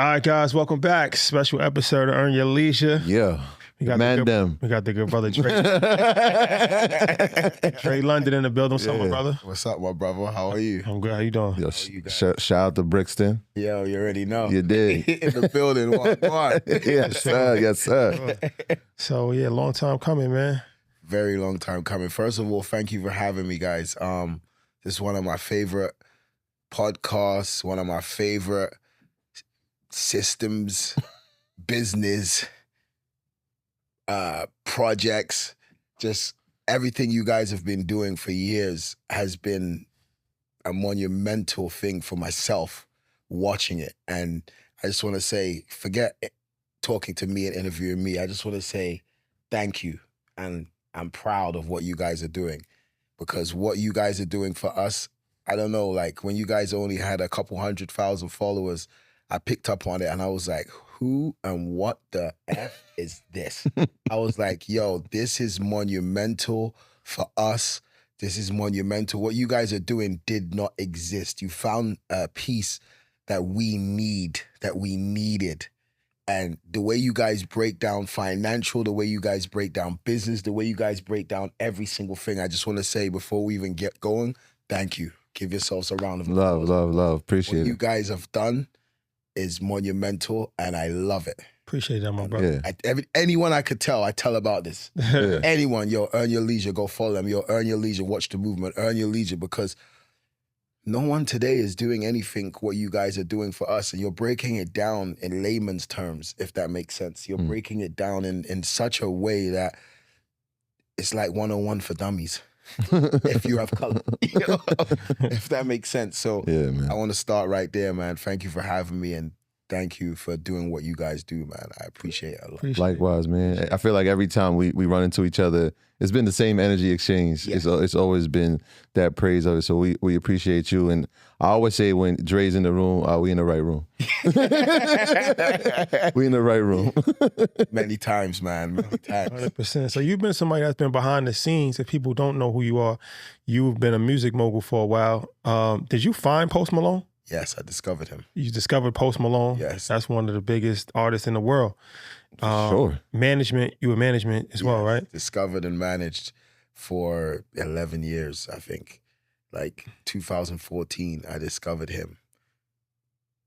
All right, guys, welcome back. Special episode of Earn Your Leisure. Yeah. We got them. We got the good brother Dre. Dre London in the building. What's up, my brother? What's up, my brother? How are you? I'm good. How you doing? Yo, shout out to Brixton. Yo, you already know. You did. In the building. What? Yes, sir. Yes, sir. So, yeah, long time coming, man. Very long time coming. First of all, thank you for having me, guys. This is one of my favorite podcasts, one of my favorite systems, business, projects. Just everything you guys have been doing for years has been a monumental thing for myself watching it. And I just want to say, forget talking to me and interviewing me. I just want to say thank you. And I'm proud of what you guys are doing, because what you guys are doing for us, I don't know, like when you guys only had a couple 100,000 followers, I picked up on it and I was like, who and what the F is this? I was like, yo, this is monumental for us. This is monumental. What you guys are doing did not exist. You found a piece that we needed. And the way you guys break down financial, the way you guys break down business, the way you guys break down every single thing, I just want to say before we even get going, thank you. Give yourselves a round of applause. Love. Appreciate what it. you guys have done is monumental, and I love it. Appreciate that, my brother. Yeah. Anyone I could tell, I tell about this. Yeah. Anyone, yo, Earn Your Leisure, go follow them. Yo, Earn Your Leisure, watch the movement, Earn Your Leisure, because no one today is doing anything what you guys are doing for us, and you're breaking it down in layman's terms, if that makes sense. You're breaking it down in such a way that it's like 101 for dummies. If you have color, if that makes sense. So yeah, man. I want to start right there, man. Thank you for having me, and thank you for doing what you guys do, man. I appreciate it a lot. Likewise, man. I feel like every time we run into each other, it's been the same energy exchange. Yeah. It's always been that praise of it. So we appreciate you. And I always say when Dre's in the room, we in the right room. We in the right room. Many times, man. Many times. 100%. So you've been somebody that's been behind the scenes. If people don't know who you are, you've been a music mogul for a while. Did you find Post Malone? Yes, I discovered him. You discovered Post Malone? Yes. That's one of the biggest artists in the world. Sure. Management, you were management as well, right? Discovered and managed for 11 years, I think. Like 2014, I discovered him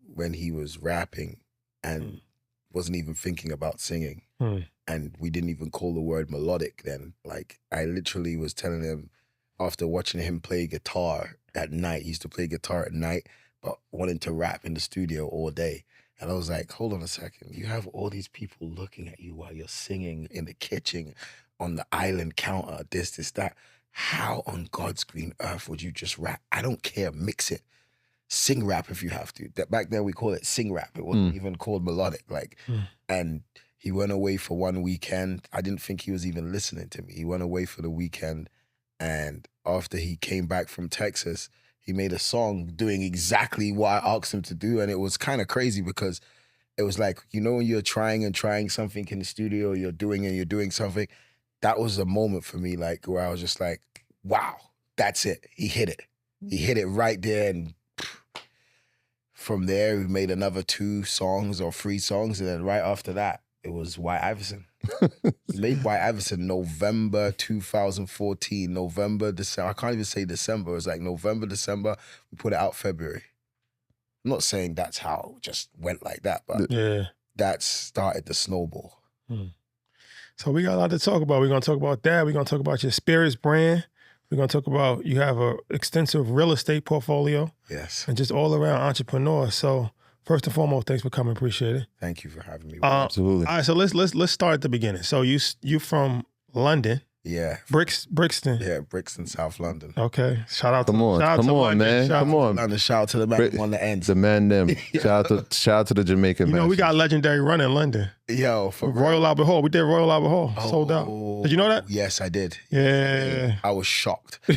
when he was rapping and wasn't even thinking about singing. And we didn't even call the word melodic then. Like I literally was telling him after watching him play guitar at night, he used to play guitar at night, but wanted to rap in the studio all day. And I was like, hold on a second. You have all these people looking at you while you're singing in the kitchen, on the island counter, this, that. How on God's green earth would you just rap? I don't care. Mix it. Sing rap if you have to. Back then we called it sing rap. It wasn't even called melodic. And he went away for one weekend. I didn't think he was even listening to me. He went away for the weekend. And after he came back from Texas, he made a song doing exactly what I asked him to do. And it was kind of crazy because it was like, you know, when you're trying something in the studio, you're doing something. That was a moment for me, like where I was just like, wow, that's it. He hit it. He hit it right there. And from there, we made another 2 songs or 3 songs. And then right after that, it was White Iverson. We made White Iverson November 2014, November, December. I can't even say December. It was like November, December. We put it out February. I'm not saying that's how it just went like that, but that started the snowball. So we got a lot to talk about. We're going to talk about that. We're going to talk about your Spirits brand. We're going to talk about you have an extensive real estate portfolio. Yes. And just all around entrepreneur. So first and foremost, thanks for coming. Appreciate it. Thank you for having me. All Absolutely. right, so let's start at the beginning. So you from London. Yeah. Brixton. Yeah, Brixton, South London. Okay. Shout out to Come on, man. Come on. London, shout out to the man on the ends. The man them. Shout out to the Jamaican man. You know, we got a legendary run in London. Yo, for Royal Albert Hall. We did Royal Albert Hall. Sold out. Did you know that? Yes, I did. Yeah. I was shocked. Bro,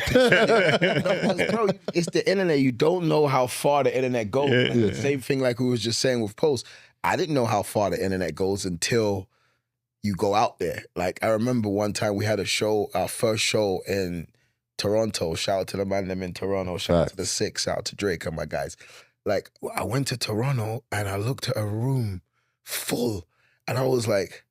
it's the internet. You don't know how far the internet goes. Yeah. Like the same thing like we was just saying with Post. I didn't know how far the internet goes until you go out there. Like I remember one time we had a show, our first show in Toronto. Shout out to the man them in Toronto. Shout out to the Six. Shout out to Drake and my guys. like I went to Toronto and I looked at a room full and I was like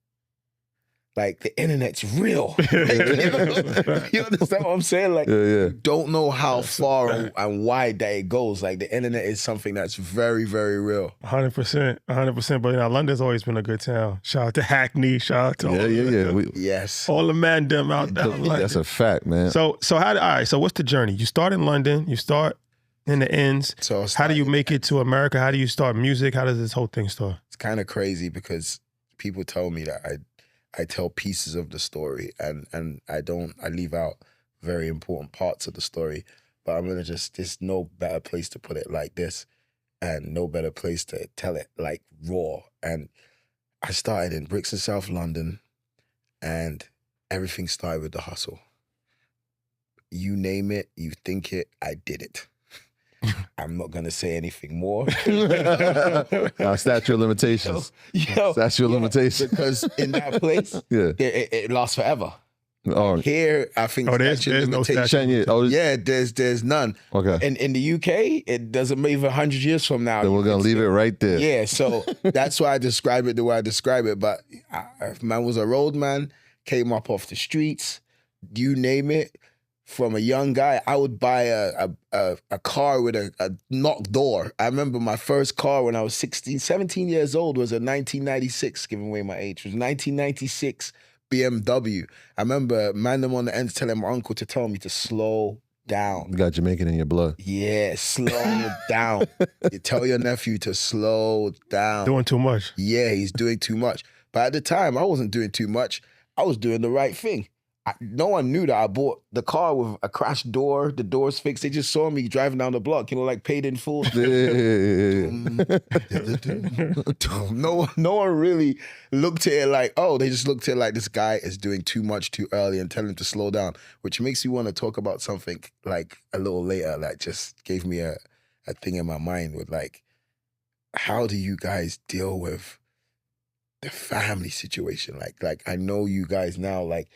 the internet's real. You understand what I'm saying? Like, you don't know how far and wide that it goes. Like, the internet is something that's very, very real. 100%, 100%. But London's always been a good town. Shout out to Hackney. Shout out to Yes, all the man them out there. That's a fact, man. So what's the journey? You start in London. You start in the ends. So how do you make it to America? How do you start music? How does this whole thing start? It's kind of crazy because people tell me that I tell pieces of the story and I leave out very important parts of the story. But I'm gonna there's no better place to put it like this and no better place to tell it like raw. And I started in Brixton, South London, and everything started with the hustle. You name it, you think it, I did it. I'm not gonna say anything more. Statute of limitations. Statute of limitations. Because in that place, it lasts forever. Oh. Here, I think there's no statute. There's none. Okay. In the UK, it doesn't even 100 years from now. Then we're gonna leave it right there. Yeah, so that's why I describe it the way I describe it. But man was a road man, came up off the streets, you name it. From a young guy, I would buy a car with a knocked door. I remember my first car when I was 17 years old was a 1996, giving away my age. It was 1996 BMW. I remember them on the end telling my uncle to tell me to slow down. You got Jamaican in your blood. Yeah, slow down. You tell your nephew to slow down. Doing too much. Yeah, he's doing too much. But at the time, I wasn't doing too much. I was doing the right thing. No one knew that I bought the car with a crashed door, the doors fixed. They just saw me driving down the block, like paid in full. No one really looked at it like, they just looked at it like this guy is doing too much too early and tell him to slow down, which makes me want to talk about something like a little later that just gave me a thing in my mind with like, how do you guys deal with the family situation? Like I know you guys now, like,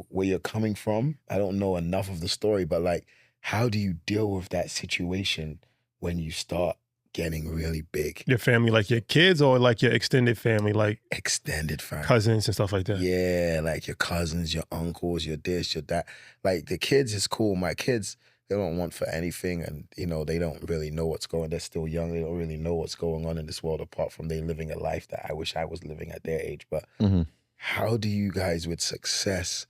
where you're coming from. I don't know enough of the story, but like, how do you deal with that situation when you start getting really big? Your family, like your kids or like your extended family, like extended family, cousins and stuff like that? Yeah, like your cousins, your uncles, your this, your that. Like the kids is cool. My kids, they don't want for anything, and they don't really know what's going on. They're still young. They don't really know what's going on in this world apart from they living a life that I wish I was living at their age. But how do you guys with success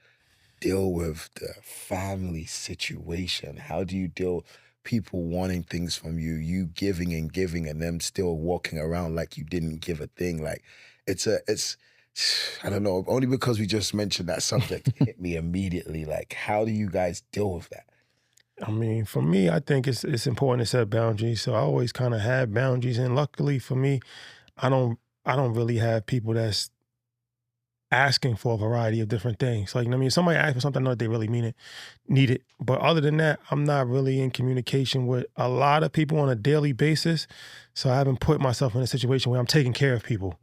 deal with the family situation? How do you deal people wanting things from you, you giving, and them still walking around like you didn't give a thing? Like it's I don't know, only because we just mentioned that subject hit me immediately. Like, how do you guys deal with that? I mean, for me, I think it's important to set boundaries. So I always kind of have boundaries, and luckily for me, I don't really have people that's asking for a variety of different things. Like, if somebody asks for something, I know they really need it. But other than that, I'm not really in communication with a lot of people on a daily basis. So I haven't put myself in a situation where I'm taking care of people,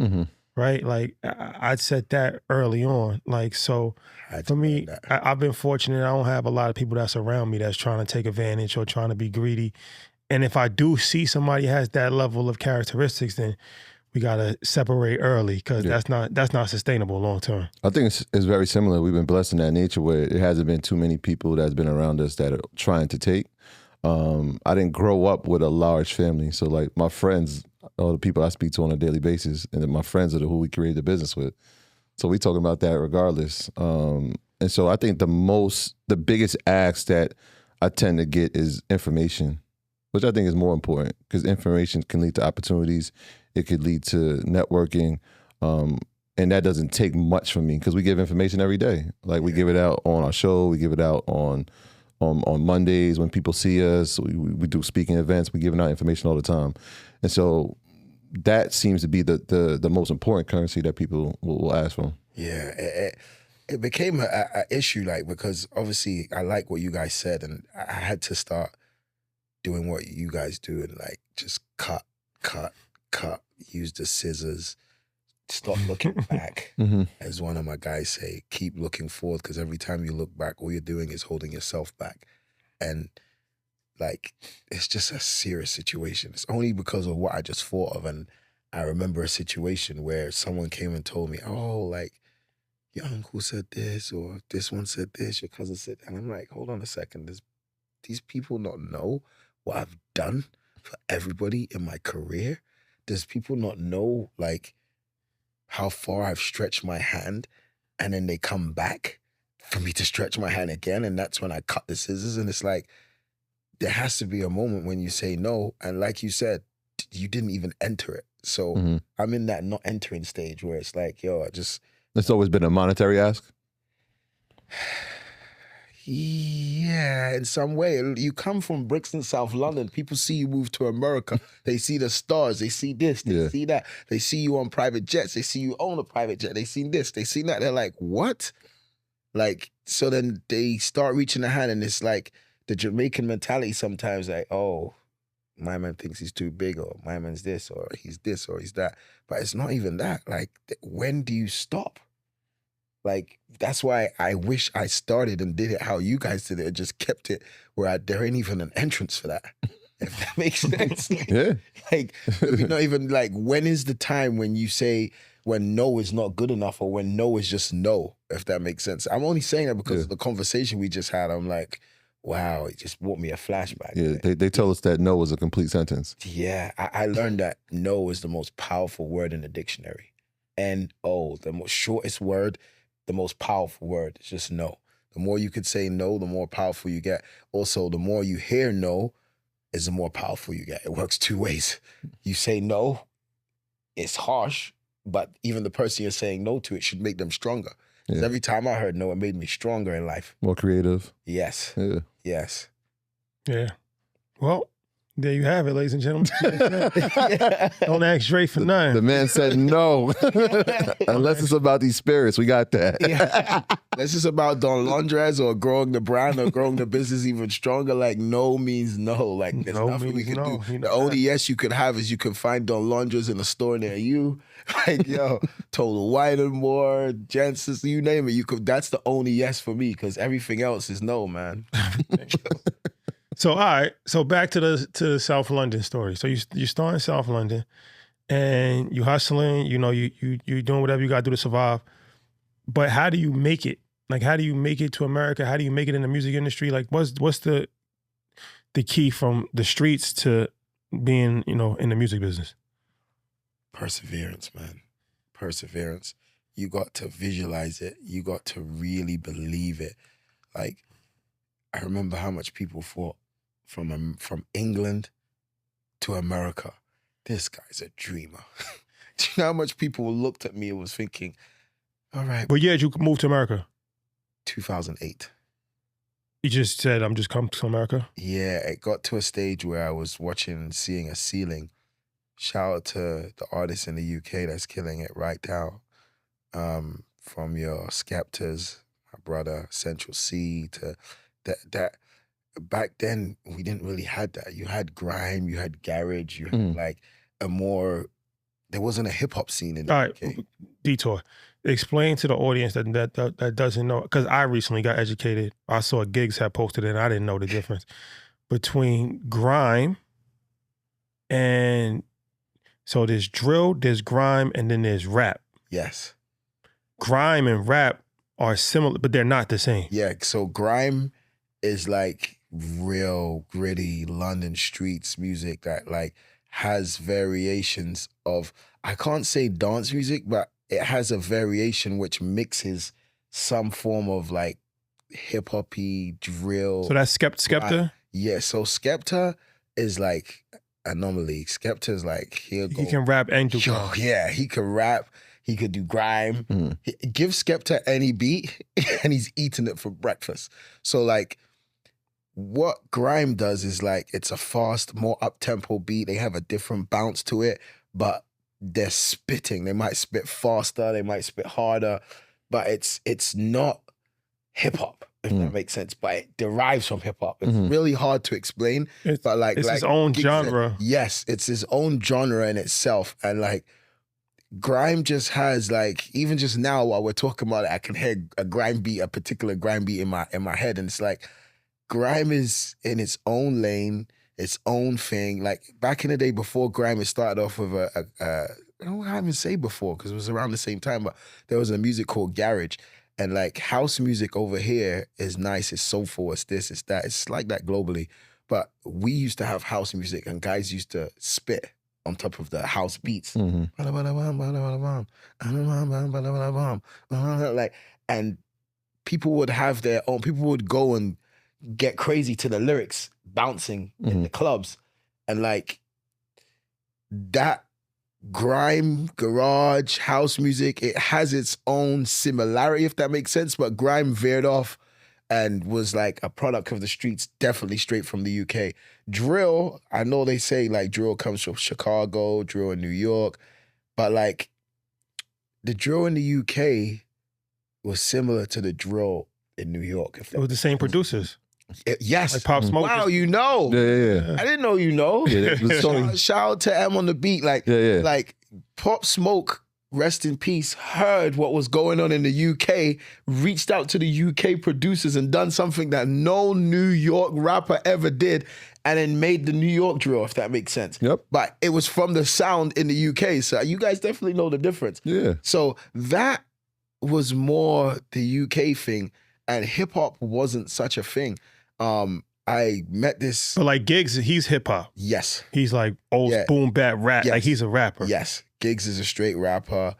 right? Like, I'd set that early on. Like, so for me, I've been fortunate. I don't have a lot of people that's around me that's trying to take advantage or trying to be greedy. And if I do see somebody has that level of characteristics, then we gotta separate early because that's not sustainable long term. I think it's very similar. We've been blessed in that nature where it hasn't been too many people that's been around us that are trying to take. I didn't grow up with a large family, so like my friends, all the people I speak to on a daily basis, and then my friends are who we created the business with. So we talking about that regardless. And so I think the biggest ask that I tend to get is information, which I think is more important because information can lead to opportunities. It could lead to networking, and that doesn't take much from me because we give information every day. Like we give it out on our show, we give it out on Mondays when people see us. We do speaking events. We giving out information all the time, and so that seems to be the most important currency that people will ask for. Yeah, it became a issue, like, because obviously I like what you guys said, and I had to start doing what you guys do and like just cut, use the scissors, stop looking back. As one of my guys say, keep looking forward, because every time you look back, all you're doing is holding yourself back. And like, it's just a serious situation. It's only because of what I just thought of. And I remember a situation where someone came and told me, oh, like, your uncle said this, or this one said this, your cousin said, and I'm like, hold on a second. Does these people not know what I've done for everybody in my career? Does people not know, like, how far I've stretched my hand, and then they come back for me to stretch my hand again, and that's when I cut the scissors? And it's like, there has to be a moment when you say no, and like you said, you didn't even enter it. So I'm in that not entering stage where it's like, yo, It's always been a monetary ask? Yeah, in some way. You come from Brixton, South London. People see you move to America. They see the stars. They see this. They see that. They see you on private jets. They see you own a private jet. They see this. They see that. They're like, what? Like, so then they start reaching a hand, and it's like the Jamaican mentality sometimes, like, oh, my man thinks he's too big, or my man's this, or he's that. But it's not even that. Like, when do you stop? Like, that's why I wish I started and did it how you guys did it and just kept it where there ain't even an entrance for that. If that makes sense. Like, not even like, when is the time when you say when no is not good enough, or when no is just no, if that makes sense. I'm only saying that because of the conversation we just had. I'm like, wow, it just brought me a flashback. Yeah, they told us that no was a complete sentence. Yeah, I learned that no is the most powerful word in the dictionary. N-O, the most shortest word, the most powerful word. It's just no. The more you could say no, the more powerful you get. Also, the more you hear no, is the more powerful you get. It works two ways. You say no, it's harsh, but even the person you're saying no to, it should make them stronger. Because every time I heard no, it made me stronger in life. More creative. Yes. Yeah. Yes. Yeah. Well, there you have it, ladies and gentlemen. Don't ask Dre for nothing. The man said no. Unless it's about these spirits, we got that. Unless it's about Don Londres or growing the brand or growing the business even stronger, like, no means no. Like, there's No nothing we means can no. do. The only yes you could have is you can find Don Londres in a store near you. Like, yo, Total Wine and More, Jensen's, you name it. That's the only yes for me, because everything else is no, man. So, all right. So back to the South London story. So you start in South London, and you hustling. You know, you doing whatever you got to do to survive. But how do you make it? Like, how do you make it to America? How do you make it in the music industry? Like, what's the key from the streets to being, you know, in the music business? Perseverance, man. Perseverance. You got to visualize it. You got to really believe it. Like, I remember how much people thought from England to America, this guy's a dreamer. Do you know how much people looked at me and was thinking, all right. But yeah, you moved to America. 2008. You just said, I'm just come to America? Yeah, it got to a stage where I was watching and seeing a ceiling. Shout out to the artists in the UK that's killing it right now. From your Skeptas, my brother, Central C, to that back then we didn't really had that. You had grime, you had garage, you had like there wasn't a hip hop scene in the UK. Detour. Explain to the audience that doesn't know, because I recently got educated. I saw Gigs had posted it and I didn't know the difference between grime and, so there's drill, there's grime, and then there's rap. Yes. Grime and rap are similar, but they're not the same. Yeah, so grime is like real gritty London streets music that like has variations of, I can't say dance music, but it has a variation which mixes some form of like hip-hoppy drill. So that's Skepta? Yeah, so Skepta is like anomaly. Skepta is like, he can rap and do grime. Yeah, he can rap. He could do grime. Give Skepta any beat and he's eating it for breakfast. So like, what grime does is like, it's a fast, more up-tempo beat. They have a different bounce to it, but they're spitting. They might spit faster, they might spit harder, but it's not hip-hop, if that makes sense, but it derives from hip-hop. It's really hard to explain, but like... It's its own genre. Yes, it's his own genre in itself, and like, grime just has like, even just now while we're talking about it, I can hear a particular grime beat in my head, and it's like, grime is in its own lane, its own thing. Like back in the day before grime, it started off with I don't even say before because it was around the same time, but there was a music called garage. And like house music over here is nice, it's soulful, it's this, it's that. It's like that globally. But we used to have house music and guys used to spit on top of the house beats. Like, and people would have their own, people would go and get crazy to the lyrics, bouncing in the clubs. And like that grime, garage, house music, it has its own similarity, if that makes sense, but grime veered off and was like a product of the streets, definitely straight from the UK. Drill, I know they say like drill comes from Chicago, drill in New York, but like the drill in the UK was similar to the drill in New York. It was the same producers. Yes. Like Pop Smoke. Wow, you know. Yeah. I didn't know you know. Yeah, Shout out to M on the beat. Like, like Pop Smoke, rest in peace, heard what was going on in the UK, reached out to the UK producers and done something that no New York rapper ever did, and then made the New York drill, if that makes sense. Yep. But it was from the sound in the UK. So you guys definitely know the difference. Yeah. So that was more the UK thing, and hip hop wasn't such a thing. I met this. But like Giggs, he's hip hop. Yes. He's like old boom bap rap. Yes. Like he's a rapper. Yes. Giggs is a straight rapper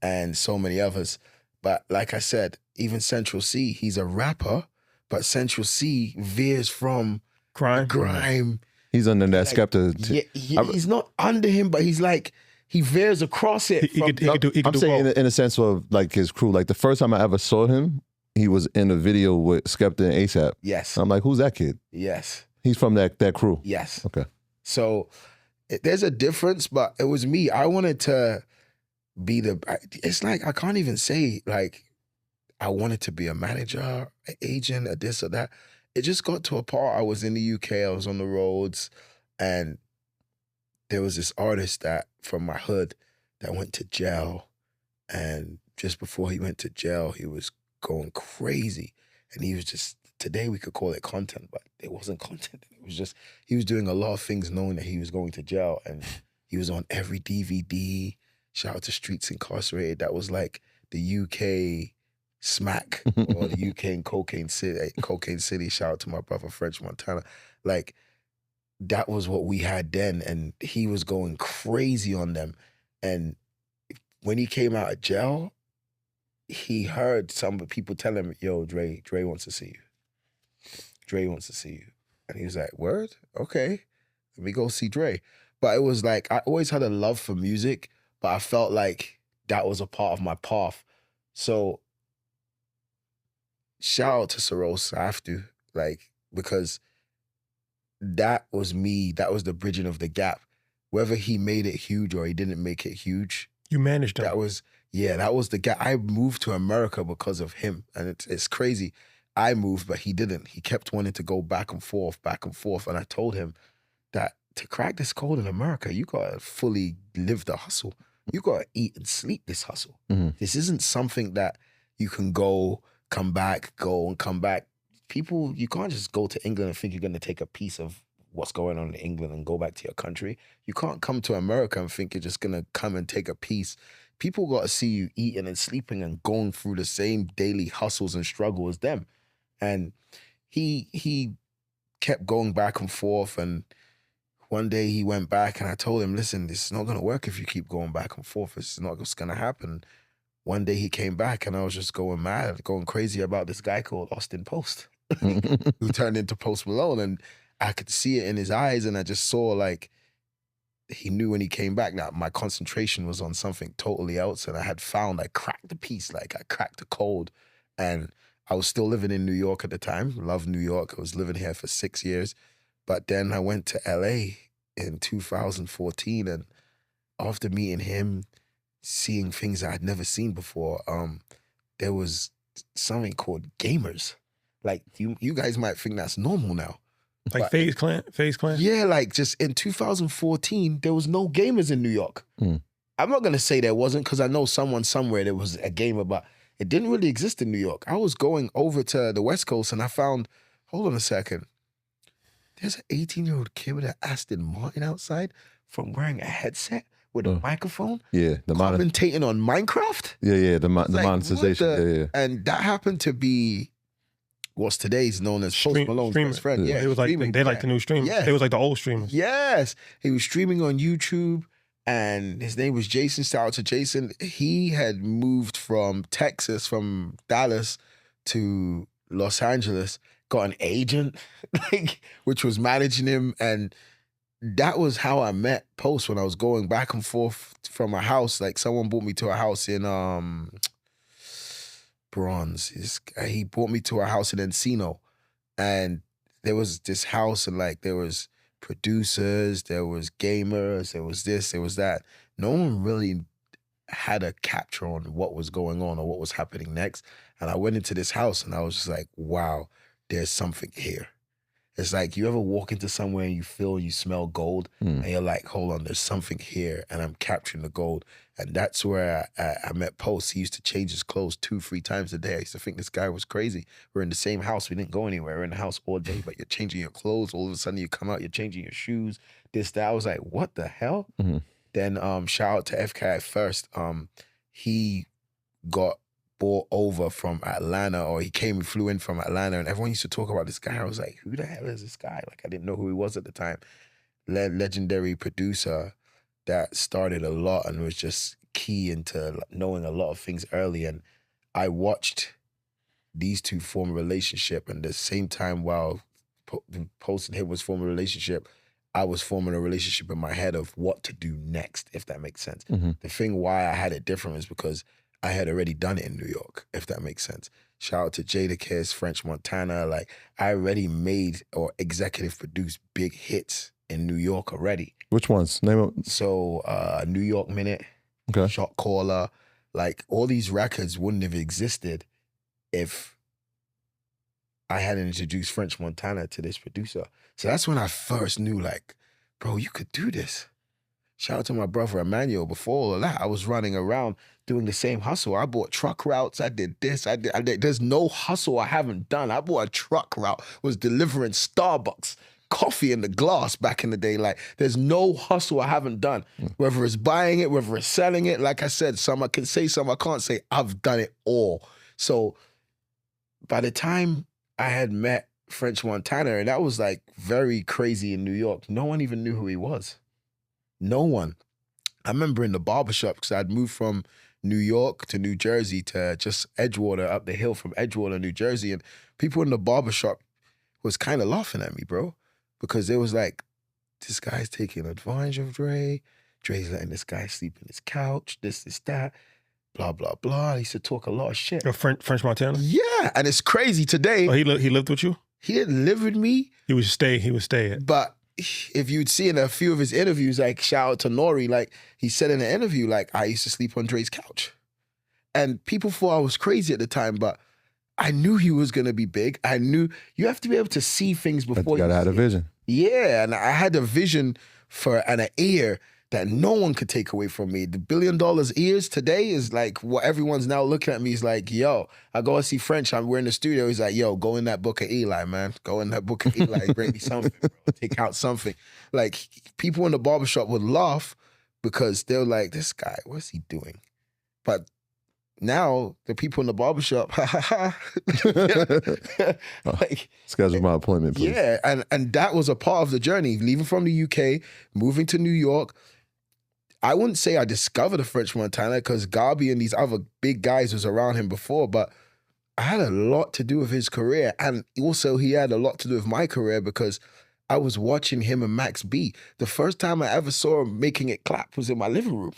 and so many others. But like I said, even Central C, he's a rapper, but Central C veers from grime. He's under that like, Skepta. He's not under him, but he's like, he veers across it. He could do I'm saying both. in a sense of like his crew. Like the first time I ever saw him, he was in a video with Skepta and ASAP. Yes. I'm like, who's that kid? Yes. He's from that crew. Yes. Okay. So there's a difference, but it was me. I wanted to be it's like, I can't even say like, I wanted to be a manager, an agent, a this or that. It just got to a part. I was in the UK, I was on the roads, and there was this artist that from my hood that went to jail. And just before he went to jail, he was going crazy. And he was just, today we could call it content, but it wasn't content. It was just, he was doing a lot of things knowing that he was going to jail. And he was on every DVD. Shout out to Streets Incarcerated. That was like the UK smack or the UK and Cocaine City. Shout out to my brother French Montana. Like that was what we had then. And he was going crazy on them. And when he came out of jail, he heard some people tell him, yo, Dre wants to see you. Dre wants to see you. And he was like, word? Okay. Let me go see Dre. But it was like, I always had a love for music, but I felt like that was a part of my path. So shout out to Saros, I have to, like, because that was me, that was the bridging of the gap. Whether he made it huge or he didn't make it huge. You managed him. That was the gap. I moved to America because of him. And it's crazy. I moved, but he didn't. He kept wanting to go back and forth. And I told him that to crack this code in America, you gotta fully live the hustle. You gotta eat and sleep this hustle. This isn't something that you can go and come back. People, you can't just go to England and think you're gonna take a piece of what's going on in England and go back to your country. You can't come to America and think you're just gonna come and take a piece. People gotta see you eating and sleeping and going through the same daily hustles and struggle as them. And he kept going back and forth, and one day he went back and I told him, listen, this is not gonna work if you keep going back and forth. It's not what's gonna happen. One day he came back and I was just going mad, going crazy about this guy called Austin Post, who turned into Post Malone. And I could see it in his eyes, and I just saw like, he knew when he came back that my concentration was on something totally else. And I cracked the piece, like I cracked the code. And I was still living in New York at the time, loved New York. I was living here for 6 years. But then I went to LA in 2014, and after meeting him, seeing things I'd never seen before, there was something called gamers. Like you guys might think that's normal now. Like FaZe Clan? Yeah, like just in 2014, there was no gamers in New York. I'm not gonna say there wasn't, because I know someone somewhere there was a gamer, but it didn't really exist in New York. I was going over to the West Coast and I found hold on a second. There's an 18-year-old kid with an Aston Martin outside from wearing a headset with a microphone. Yeah, commentating on Minecraft. Yeah, the Like, monetization. Yeah. And that happened to be what's today's known as Post Malone's best friend. Yeah, it was like they like the new streamers. Yeah. They was like the old streamers. Yes, he was streaming on YouTube, and his name was Jason. Shout out to Jason. He had moved from Texas, from Dallas to Los Angeles, got an agent, like, which was managing him, and that was how I met Post when I was going back and forth from a house. Like, someone brought me to a house in Bronze. He brought me to a house in Encino, and there was this house, and like there was producers, there was gamers, there was this, there was that. No one really had a capture on what was going on or what was happening next. And I went into this house and I was just like, wow, there's something here. It's like you ever walk into somewhere and you smell gold and you're like, hold on, there's something here and I'm capturing the gold. And that's where I met Post. He used to change his clothes 2-3 times a day. I used to think this guy was crazy. We're in the same house. We didn't go anywhere. We're in the house all day, but you're changing your clothes. All of a sudden you come out, you're changing your shoes, this, that. I was like, what the hell? Mm-hmm. Then shout out to FK at first. He got brought over from Atlanta, or he flew in from Atlanta, and everyone used to talk about this guy. I was like, who the hell is this guy? Like, I didn't know who he was at the time. Legendary producer that started a lot and was just key into knowing a lot of things early. And I watched these two form a relationship, and at the same time while Post and him was forming a relationship, I was forming a relationship in my head of what to do next, if that makes sense. Mm-hmm. The thing why I had it different is because I had already done it in New York, if that makes sense. Shout out to Jadakiss, French Montana. Like, I already made or executive produced big hits in New York already. Which ones? Name them. So, New York Minute, Okay. Shot Caller. Like, all these records wouldn't have existed if I hadn't introduced French Montana to this producer. So that's when I first knew, like, bro, you could do this. Shout out to my brother Emmanuel. Before all of that, I was running around doing the same hustle. I bought truck routes. I did this. I did. There's no hustle I haven't done. I bought a truck route, was delivering Starbucks coffee in the glass back in the day. Like, there's no hustle I haven't done. Whether it's buying it, whether it's selling it. Like I said, some I can say, some I can't say. I've done it all. So by the time I had met French Montana, and that was like very crazy in New York, no one even knew who he was. No one. I remember in the barbershop, because I'd moved from New York to New Jersey to just Edgewater, up the hill from Edgewater, New Jersey. And people in the barbershop was kind of laughing at me, bro. Because it was like, this guy's taking advantage of Dre. Dre's letting this guy sleep in his couch, this, that, blah, blah, blah. He used to talk a lot of shit. French Montana? Yeah, and it's crazy today. Oh, he lived with you? He didn't live with me. He would stay. But if you'd see in a few of his interviews, like, shout out to Nori, like, he said in an interview, like, I used to sleep on Dre's couch. And people thought I was crazy at the time, but I knew he was going to be big. I knew you have to be able to see things before you had a vision. Yeah, and I had a vision and an ear that no one could take away from me. The $1 billion ears today is like what everyone's now looking at me is like, yo, I go and see French. We're in the studio. He's like, yo, go in that book of Eli, man. Go in that book of Eli. Bring me something, bro. Take out something. Like, people in the barbershop would laugh because they're like, this guy, what's he doing? But now the people in the barbershop, like, schedule my appointment, please. Yeah, and that was a part of the journey. Leaving from the UK, moving to New York. I wouldn't say I discovered a French Montana because Garby and these other big guys was around him before, but I had a lot to do with his career. And also he had a lot to do with my career because I was watching him and Max B. The first time I ever saw him making it clap was in my living room.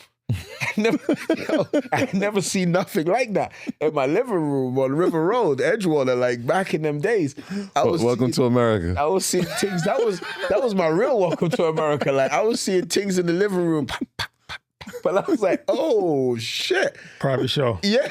I never seen nothing like that in my living room on River Road, Edgewater, like back in them days. Welcome to America. I was seeing things. That was my real welcome to America. Like, I was seeing things in the living room. But I was like, oh shit. Private show. Yeah.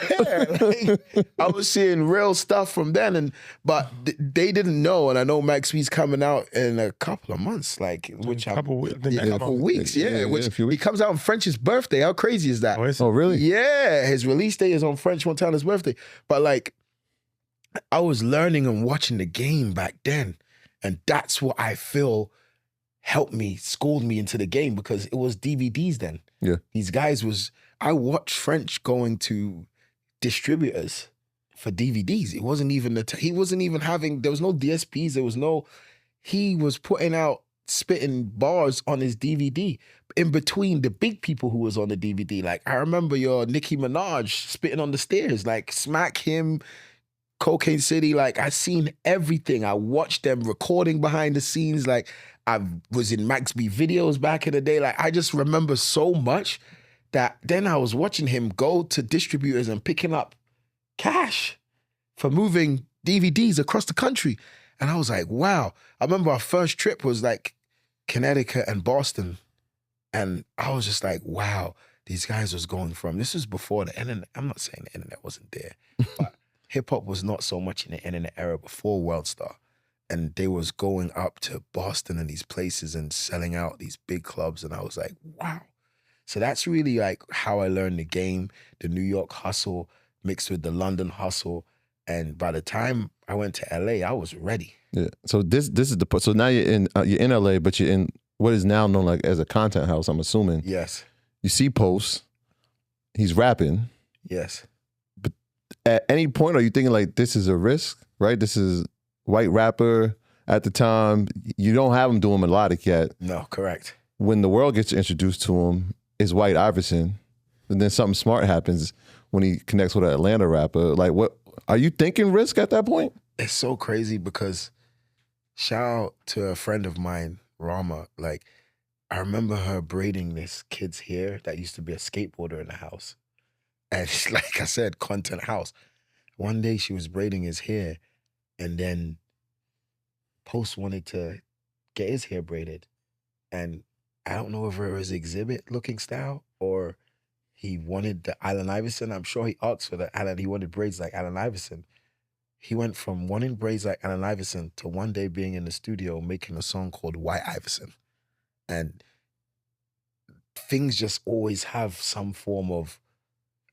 Like, I was seeing real stuff from then, but they didn't know. And I know Max B's coming out in a couple of months, like which a couple weeks. Yeah. He comes out on French's birthday. How crazy is that? Oh, really? Yeah. His release day is on French Montana's birthday. But like, I was learning and watching the game back then. And that's what I feel helped me, schooled me into the game, because it was DVDs then. Yeah. These guys I watched French going to distributors for DVDs. It wasn't even, he wasn't even having, there was no DSPs, he was putting out, spitting bars on his DVD in between the big people who was on the DVD. Like, I remember your Nicki Minaj spitting on the stairs, like Smack Him, Cocaine City. Like, I seen everything. I watched them recording behind the scenes. Like, I was in Max B videos back in the day. Like, I just remember so much that then I was watching him go to distributors and picking up cash for moving DVDs across the country. And I was like, wow. I remember our first trip was like Connecticut and Boston. And I was just like, wow, these guys was going from, this was before the internet. I'm not saying the internet wasn't there, but hip hop was not so much in the internet era before Worldstar. And they was going up to Boston and these places and selling out these big clubs. And I was like, wow. So that's really like how I learned the game, the New York hustle mixed with the London hustle. And by the time I went to LA, I was ready. Yeah. So this is so now you're in LA, but you're in what is now known like as a content house, I'm assuming. Yes. You see Post, he's rapping. Yes. But at any point are you thinking like this is a risk, right? This is white rapper at the time. You don't have him doing melodic yet. No, correct. When the world gets introduced to him, is white Iverson. And then something smart happens when he connects with an Atlanta rapper. Like, what are you thinking risk at that point? It's so crazy because shout out to a friend of mine, Rama. Like, I remember her braiding this kid's hair that used to be a skateboarder in the house. And like I said, content house. One day she was braiding his hair, and then Post wanted to get his hair braided. And I don't know if it was exhibit looking style or he wanted the Allen Iverson. I'm sure he asked for the Allen. He wanted braids like Allen Iverson. He went from wanting braids like Allen Iverson to one day being in the studio making a song called White Iverson. And things just always have some form of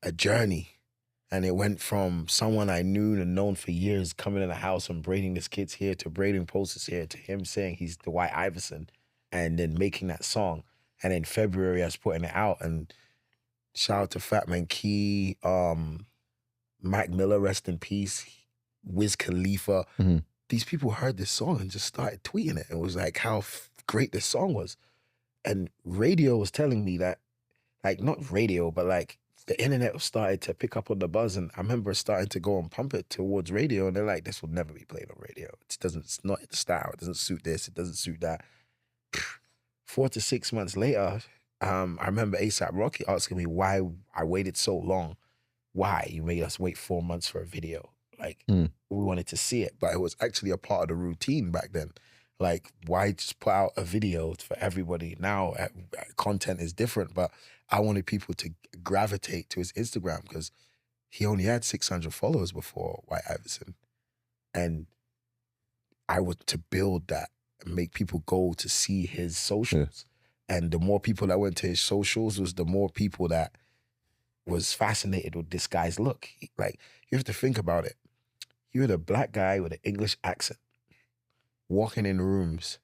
a journey. And it went from someone I knew and known for years coming in the house and braiding this kid's hair to braiding Post's hair to him saying he's the White Iverson and then making that song. And in February, I was putting it out, and shout out to Fat Man Key, Mac Miller, rest in peace, Wiz Khalifa. Mm-hmm. These people heard this song and just started tweeting it. It was like how great this song was. And radio was telling me that, like, not radio, but like the internet started to pick up on the buzz. And I remember starting to go and pump it towards radio. And they're like, this will never be played on radio. It's not the style. It doesn't suit this. It doesn't suit that. 4 to 6 months later, I remember A$AP Rocky asking me why I waited so long. Why you made us wait 4 months for a video? Like, we wanted to see it, but it was actually a part of the routine back then. Like, why just put out a video for everybody? Now, content is different, but I wanted people to gravitate to his Instagram because he only had 600 followers before White Iverson. And I was to build that and make people go to see his socials. Yeah. And the more people that went to his socials was the more people that was fascinated with this guy's look. Like, you have to think about it. You're the black guy with an English accent walking in rooms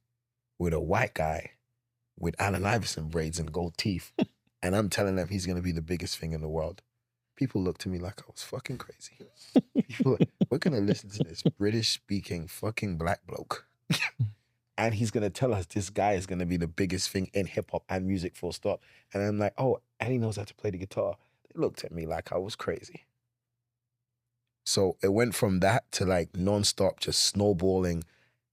with a white guy with Allen Iverson braids and gold teeth. And I'm telling them he's going to be the biggest thing in the world. People look to me like I was fucking crazy. People, we're going to listen to this British-speaking fucking black bloke. And he's going to tell us this guy is going to be the biggest thing in hip-hop and music, full stop. And I'm like, oh, and he knows how to play the guitar. They looked at me like I was crazy. So it went from that to like nonstop just snowballing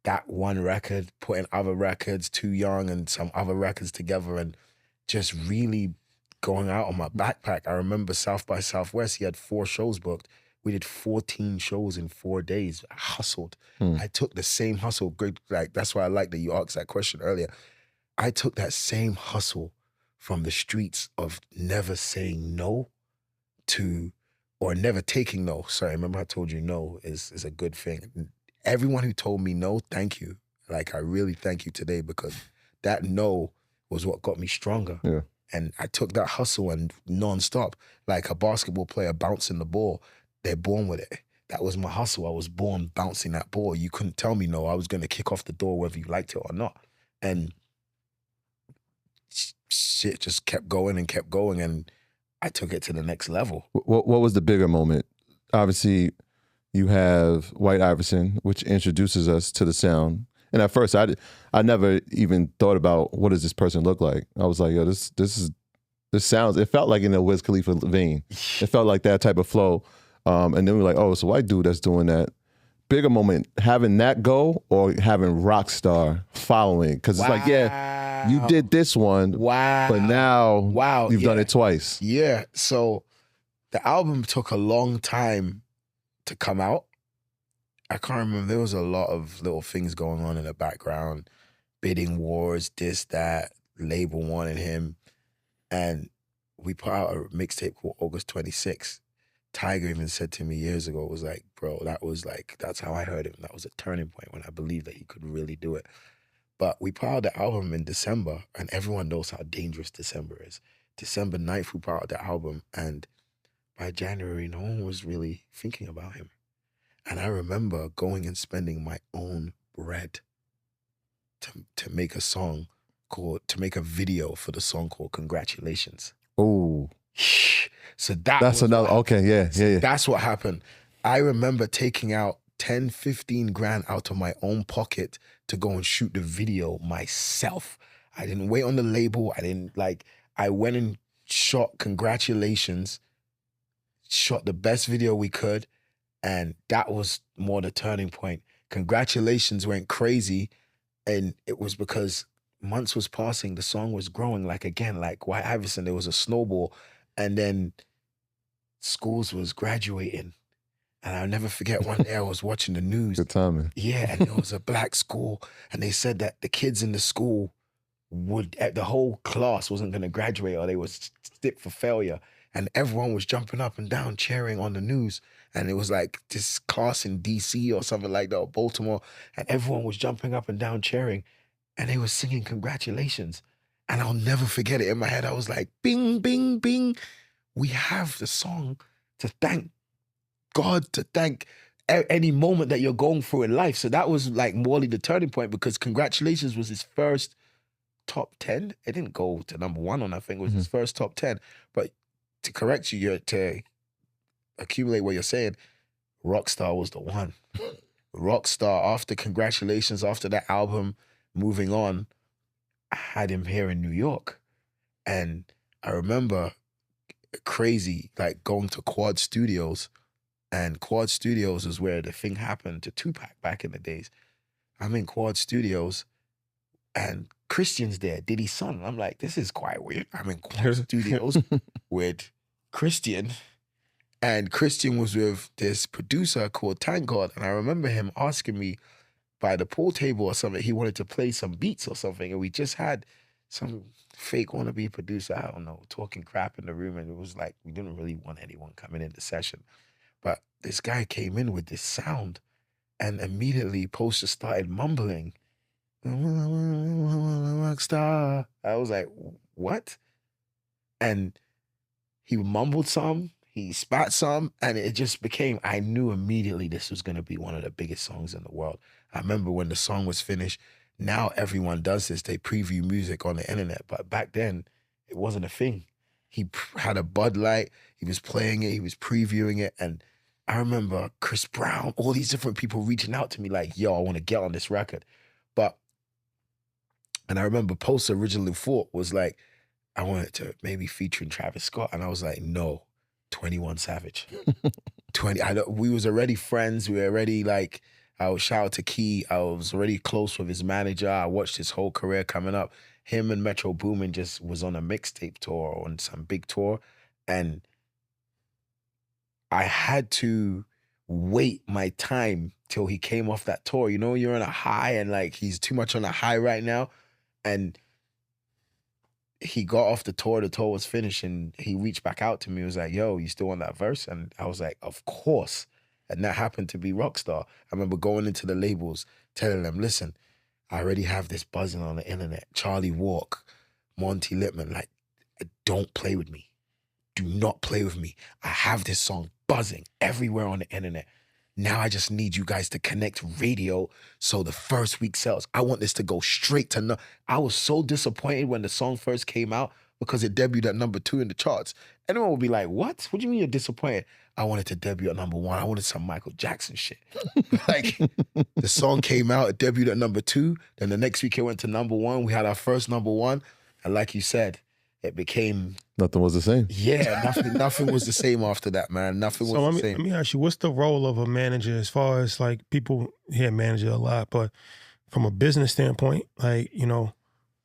that one record, putting other records, Too Young and some other records together and just really going out on my backpack. I remember South by Southwest, he had 4 shows booked. We did 14 shows in 4 days. I hustled. I took the same hustle. Great, like that's why I like that you asked that question earlier. I took that same hustle from the streets of never saying no to, or never taking no. Sorry, remember I told you no is a good thing. Everyone who told me no, thank you. Like I really thank you today because that no was what got me stronger. Yeah. And I took that hustle and nonstop, like a basketball player bouncing the ball, they're born with it. That was my hustle. I was born bouncing that ball. You couldn't tell me no. I was going to kick off the door whether you liked it or not. And shit just kept going and kept going, and I took it to the next level. What was the bigger moment? Obviously, you have White Iverson, which introduces us to the sound. And at first, I never even thought about what does this person look like. I was like, yo, this sounds. It felt like in a Wiz Khalifa vein. It felt like that type of flow. And then we're like, oh, it's a white dude that's doing that. Bigger moment, having that go or having Rockstar following? Because it's like, yeah, you did this one, but now you've done it twice. Yeah, so the album took a long time to come out. I can't remember. There was a lot of little things going on in the background, bidding wars, this, that, label wanted him. And we put out a mixtape called August 26th. Tiger even said to me years ago, was like, bro, that's how I heard him. That was a turning point when I believed that he could really do it. But we put out the album in December, and everyone knows how dangerous December is. December 9th, we put out the album, and by January, no one was really thinking about him. And I remember going and spending my own bread to make a video for the song called Congratulations. Oh. So that's another, okay, yeah. That's what happened. I remember taking out 10, 15 grand out of my own pocket to go and shoot the video myself. I didn't wait on the label. I went and shot Congratulations, shot the best video we could, and that was more the turning point. Congratulations went crazy, and it was because months was passing, the song was growing, like White Iverson, there was a snowball, and then schools was graduating. And I'll never forget one day I was watching the news. Good timing. Yeah, and there was a black school, and they said that the kids in the school the whole class wasn't going to graduate, or they was stick for failure. And everyone was jumping up and down, cheering on the news. And it was like this class in DC or something like that, or Baltimore. And everyone was jumping up and down, cheering. And they were singing Congratulations. And I'll never forget it. In my head, I was like, bing, bing, bing. We have the song to thank God, to thank any moment that you're going through in life. So that was like morely the turning point, because Congratulations was his first top 10. It didn't go to number 1 on, I think it was his first top 10. But to correct you, to accumulate what you're saying, Rockstar was the one. Rockstar, after Congratulations, after that album, Moving On, I had him here in New York. And I remember crazy, like going to Quad Studios, and Quad Studios is where the thing happened to Tupac back in the days. I'm in Quad Studios, and Christian's there, Diddy's son. I'm like, this is quite weird. I'm in Quad Studios with Christian, and Christian was with this producer called Thank God. And I remember him asking me by the pool table or something, he wanted to play some beats or something. And we just had some fake wannabe producer, I don't know, talking crap in the room. And it was like, we didn't really want anyone coming in the session. But this guy came in with this sound, and immediately Poster started mumbling, Rockstar. I was like, what? And he mumbled some, he spat some, and it just became, I knew immediately this was going to be one of the biggest songs in the world. I remember when the song was finished, now everyone does this, they preview music on the internet, but back then it wasn't a thing. He had a Bud Light, he was playing it, he was previewing it, and I remember Chris Brown, all these different people reaching out to me like, yo, I want to get on this record. And I remember Post originally thought was like, I wanted to maybe featuring Travis Scott. And I was like, no, 21 Savage. We was already friends. We were already like, I would shout out to Key. I was already close with his manager. I watched his whole career coming up. Him and Metro Boomin just was on a mixtape tour, on some big tour. And I had to wait my time till he came off that tour. You know, you're on a high, and like, he's too much on a high right now. And he got off the tour was finished, and he reached back out to me. He was like, yo, you still on that verse? And I was like, of course. And that happened to be Rockstar. I remember going into the labels, telling them, listen, I already have this buzzing on the internet. Charlie Walk, Monty Littman, like, don't play with me. Do not play with me. I have this song buzzing everywhere on the internet. Now I just need you guys to connect radio so the first week sells. I want this to go straight to no. I was so disappointed when the song first came out because it debuted at number 2 in the charts. Anyone would be like, what? What do you mean you're disappointed? I wanted to debut at number 1. I wanted some Michael Jackson shit. Like, the song came out, it debuted at number 2. Then the next week it went to number 1. We had our first number 1. And like you said, it became... Nothing was the same. Yeah, nothing was the same after that, man. Nothing was the same. Let me ask you, what's the role of a manager as far as, like, people hear manager a lot, but from a business standpoint, like, you know,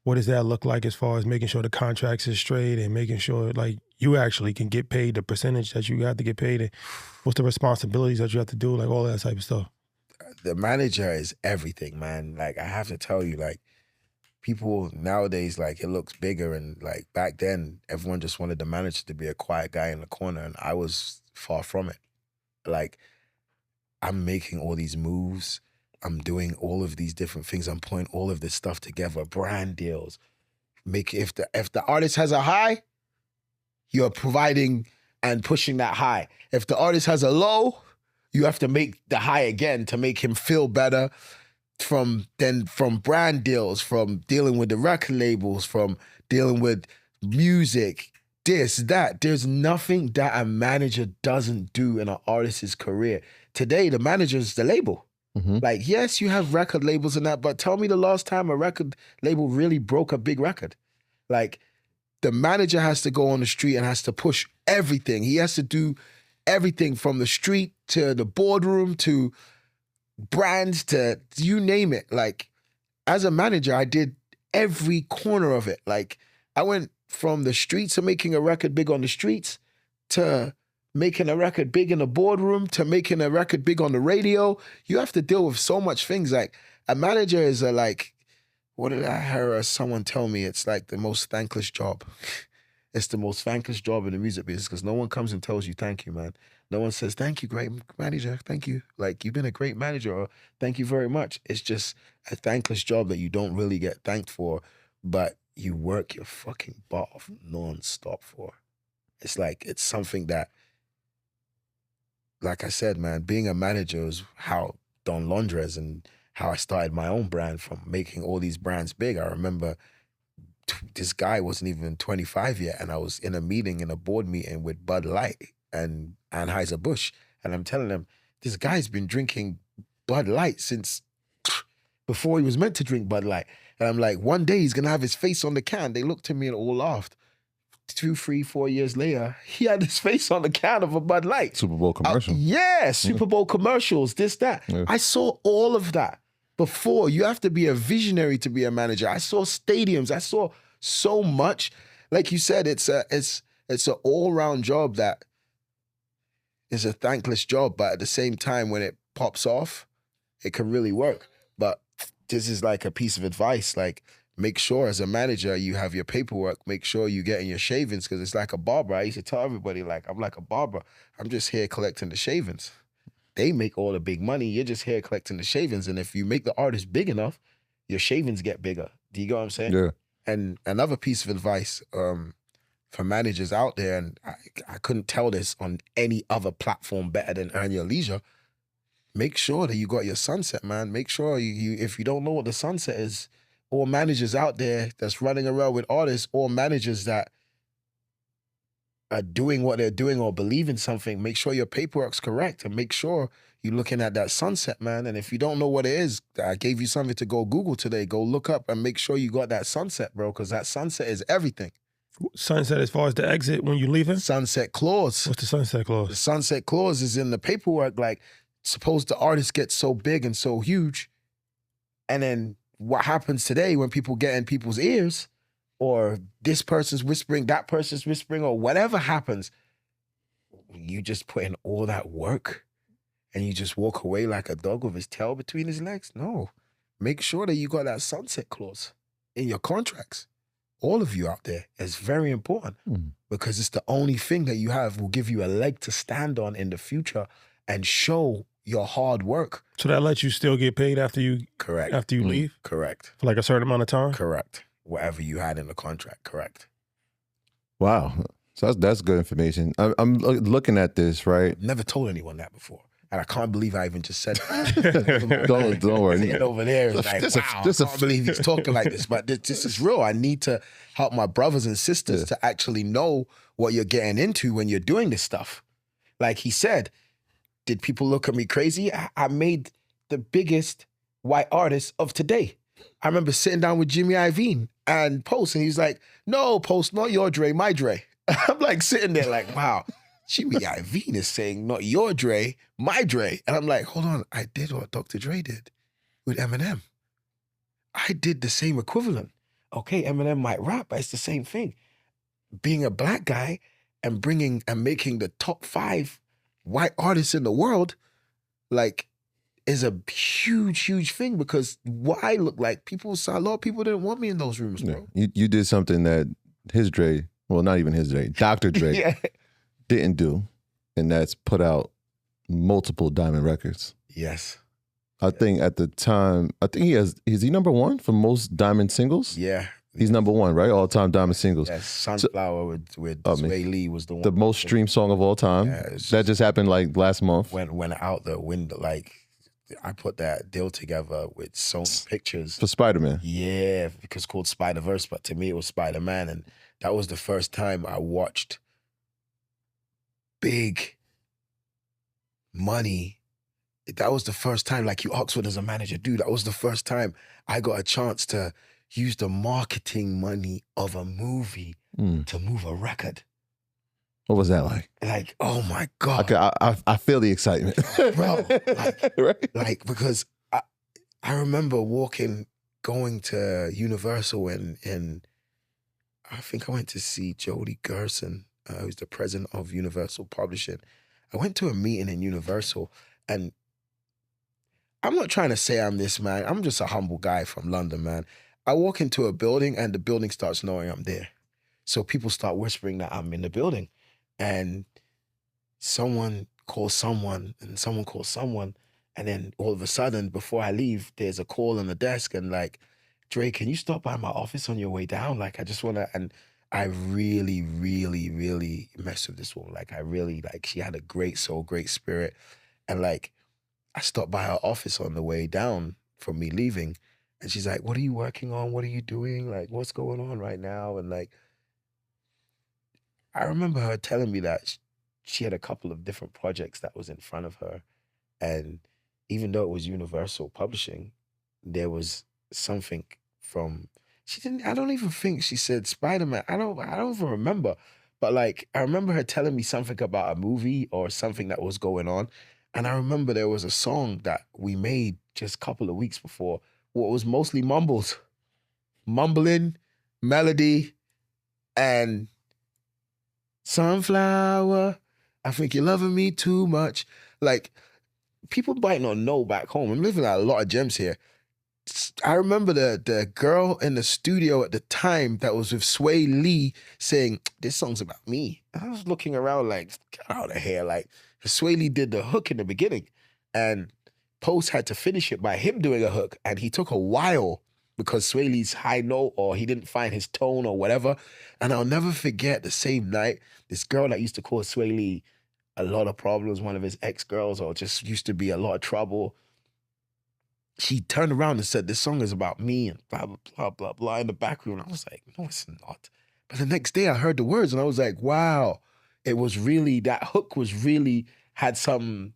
what does that look like as far as making sure the contracts is straight and making sure, like, you actually can get paid the percentage that you got to get paid? And what's the responsibilities that you have to do, like all that type of stuff? The manager is everything, man. Like, I have to tell you, like, people nowadays, like, it looks bigger, and like back then, everyone just wanted the manager to be a quiet guy in the corner, and I was far from it. Like, I'm making all these moves. I'm doing all of these different things. I'm putting all of this stuff together, brand deals. If the artist has a high, you're providing and pushing that high. If the artist has a low, you have to make the high again to make him feel better. From brand deals, from dealing with the record labels, from dealing with music, this, that. There's nothing that a manager doesn't do in an artist's career. Today, the manager's the label. Mm-hmm. Like, yes, you have record labels and that, but tell me the last time a record label really broke a big record. Like, the manager has to go on the street and has to push everything. He has to do everything from the street to the boardroom to brands to you name it. Like, as a manager, I did every corner of it. Like, I went from the streets of making a record big on the streets to making a record big in the boardroom to making a record big on the radio. You have to deal with so much things. Like, a manager is like, what did I hear someone tell me? It's like the most thankless job. It's the most thankless job in the music business because no one comes and tells you thank you, man. No one says, thank you, great manager, thank you. Like, you've been a great manager, or thank you very much. It's just a thankless job that you don't really get thanked for, but you work your fucking butt off non-stop for. It's like, it's something that, like I said, man, being a manager is how Don Londres and how I started my own brand from making all these brands big. I remember this guy wasn't even 25 yet, and I was in a meeting, in a board meeting with Bud Light and Anheuser-Busch, and I'm telling them, this guy's been drinking Bud Light since before he was meant to drink Bud Light. And I'm like, one day he's gonna have his face on the can. They looked at me and all laughed. 2, 3, 4 years later, he had his face on the can of a Bud Light. Super Bowl commercial. Super Bowl commercials, this, that. Yeah. I saw all of that before. You have to be a visionary to be a manager. I saw stadiums. I saw so much. Like you said, it's an all-round job that is a thankless job, but at the same time, when it pops off, it can really work. But this is like a piece of advice, like, make sure as a manager you have your paperwork, make sure you get in your shavings, because it's like a barber. I used to tell everybody, like, I'm like a barber. I'm just here collecting the shavings. They make all the big money. You're just here collecting the shavings. And if you make the artist big enough, your shavings get bigger. Do you get what I'm saying? Yeah. And another piece of advice for managers out there, and I couldn't tell this on any other platform better than Earn Your Leisure, make sure that you got your sunset, man. Make sure you if you don't know what the sunset is, or managers out there that's running around with artists, or managers that are doing what they're doing or believe in something, make sure your paperwork's correct and make sure you're looking at that sunset, man. And if you don't know what it is, I gave you something to go Google today. Go look up and make sure you got that sunset, bro, because that sunset is everything. Sunset as far as the exit when you're leaving? Sunset clause. What's the sunset clause? The sunset clause is in the paperwork. Like, suppose the artist gets so big and so huge, and then what happens today when people get in people's ears, or this person's whispering, that person's whispering, or whatever happens, you just put in all that work and you just walk away like a dog with his tail between his legs? No. Make sure that you got that sunset clause in your contracts. All of you out there, it's very important because it's the only thing that you have will give you a leg to stand on in the future and show your hard work. So that lets you still get paid after you leave? Correct. For like a certain amount of time? Correct. Whatever you had in the contract, correct. Wow. So that's good information. I'm looking at this, right? Never told anyone that before. And I can't believe I even just said that. Don't worry. Sitting over there is like, wow, I can't believe he's talking like this. But this is real. I need to help my brothers and sisters to actually know what you're getting into when you're doing this stuff. Like he said, did people look at me crazy? I made the biggest white artist of today. I remember sitting down with Jimmy Iovine and Post, and he's like, no, Post, not your Dre, my Dre. I'm like sitting there like, wow, Jimmy Iovine is saying not your Dre, my Dre. And I'm like, hold on, I did what Dr. Dre did with Eminem. I did the same equivalent. Okay, Eminem might rap, but it's the same thing. Being a black guy and bringing and making the top 5 white artists in the world, like, is a huge, huge thing because what I look like, a lot of people didn't want me in those rooms, bro. You did something that his Dre, well, not even his Dre, Dr. Dre didn't do, and that's put out multiple diamond records. Yes. I think at the time, is he number 1 for most diamond singles? Yeah. He's number 1, right? All-time diamond singles. Yes, Sunflower with Sway Lee was the one. The most streamed song of all time. Yeah, that just happened like last month. Went out the window, like, I put that deal together with Sony Pictures. For Spider-Man. Yeah, because it's called Spider-Verse, but to me it was Spider-Man. And that was the first time I watched big money. That was the first time, like you Oxford as a manager, dude, that was the first time I got a chance to use the marketing money of a movie to move a record. What was that like? Like, oh my God. I feel the excitement. Bro, like, right? Like, because I remember going to Universal and I think I went to see Jody Gerson, who's the president of Universal Publishing. I went to a meeting in Universal, and I'm not trying to say I'm this, man. I'm just a humble guy from London, man. I walk into a building and the building starts knowing I'm there. So people start whispering that I'm in the building. And someone calls someone, and someone calls someone, and then all of a sudden, before I leave, there's a call on the desk, and like, Dre, can you stop by my office on your way down? Like, I just want to, and I really, really, really messed with this woman. Like, I really, like, she had a great soul, great spirit. And like, I stopped by her office on the way down from me leaving, and she's like, what are you working on? What are you doing? Like, what's going on right now? And like, I remember her telling me that she had a couple of different projects that was in front of her. And even though it was Universal Publishing, there was something I don't even think she said Spider-Man. I don't even remember. But like, I remember her telling me something about a movie or something that was going on. And I remember there was a song that we made just a couple of weeks before, what was mostly mumbling, melody, and sunflower, I think you're loving me too much. Like, people might not know back home. I'm living out a lot of gems here. I remember the girl in the studio at the time that was with Sway Lee saying, this song's about me. And I was looking around like, get out of here. Like, Sway Lee did the hook in the beginning, and Post had to finish it by him doing a hook, and he took a while because Sway Lee's high note, or he didn't find his tone or whatever. And I'll never forget the same night, this girl that used to cause Sway Lee a lot of problems, one of his ex-girls, or just used to be a lot of trouble, she turned around and said, this song is about me, and blah, blah, blah, blah, blah, in the back room. I was like, no, it's not. But the next day I heard the words and I was like, wow, it was really, that hook was really, had some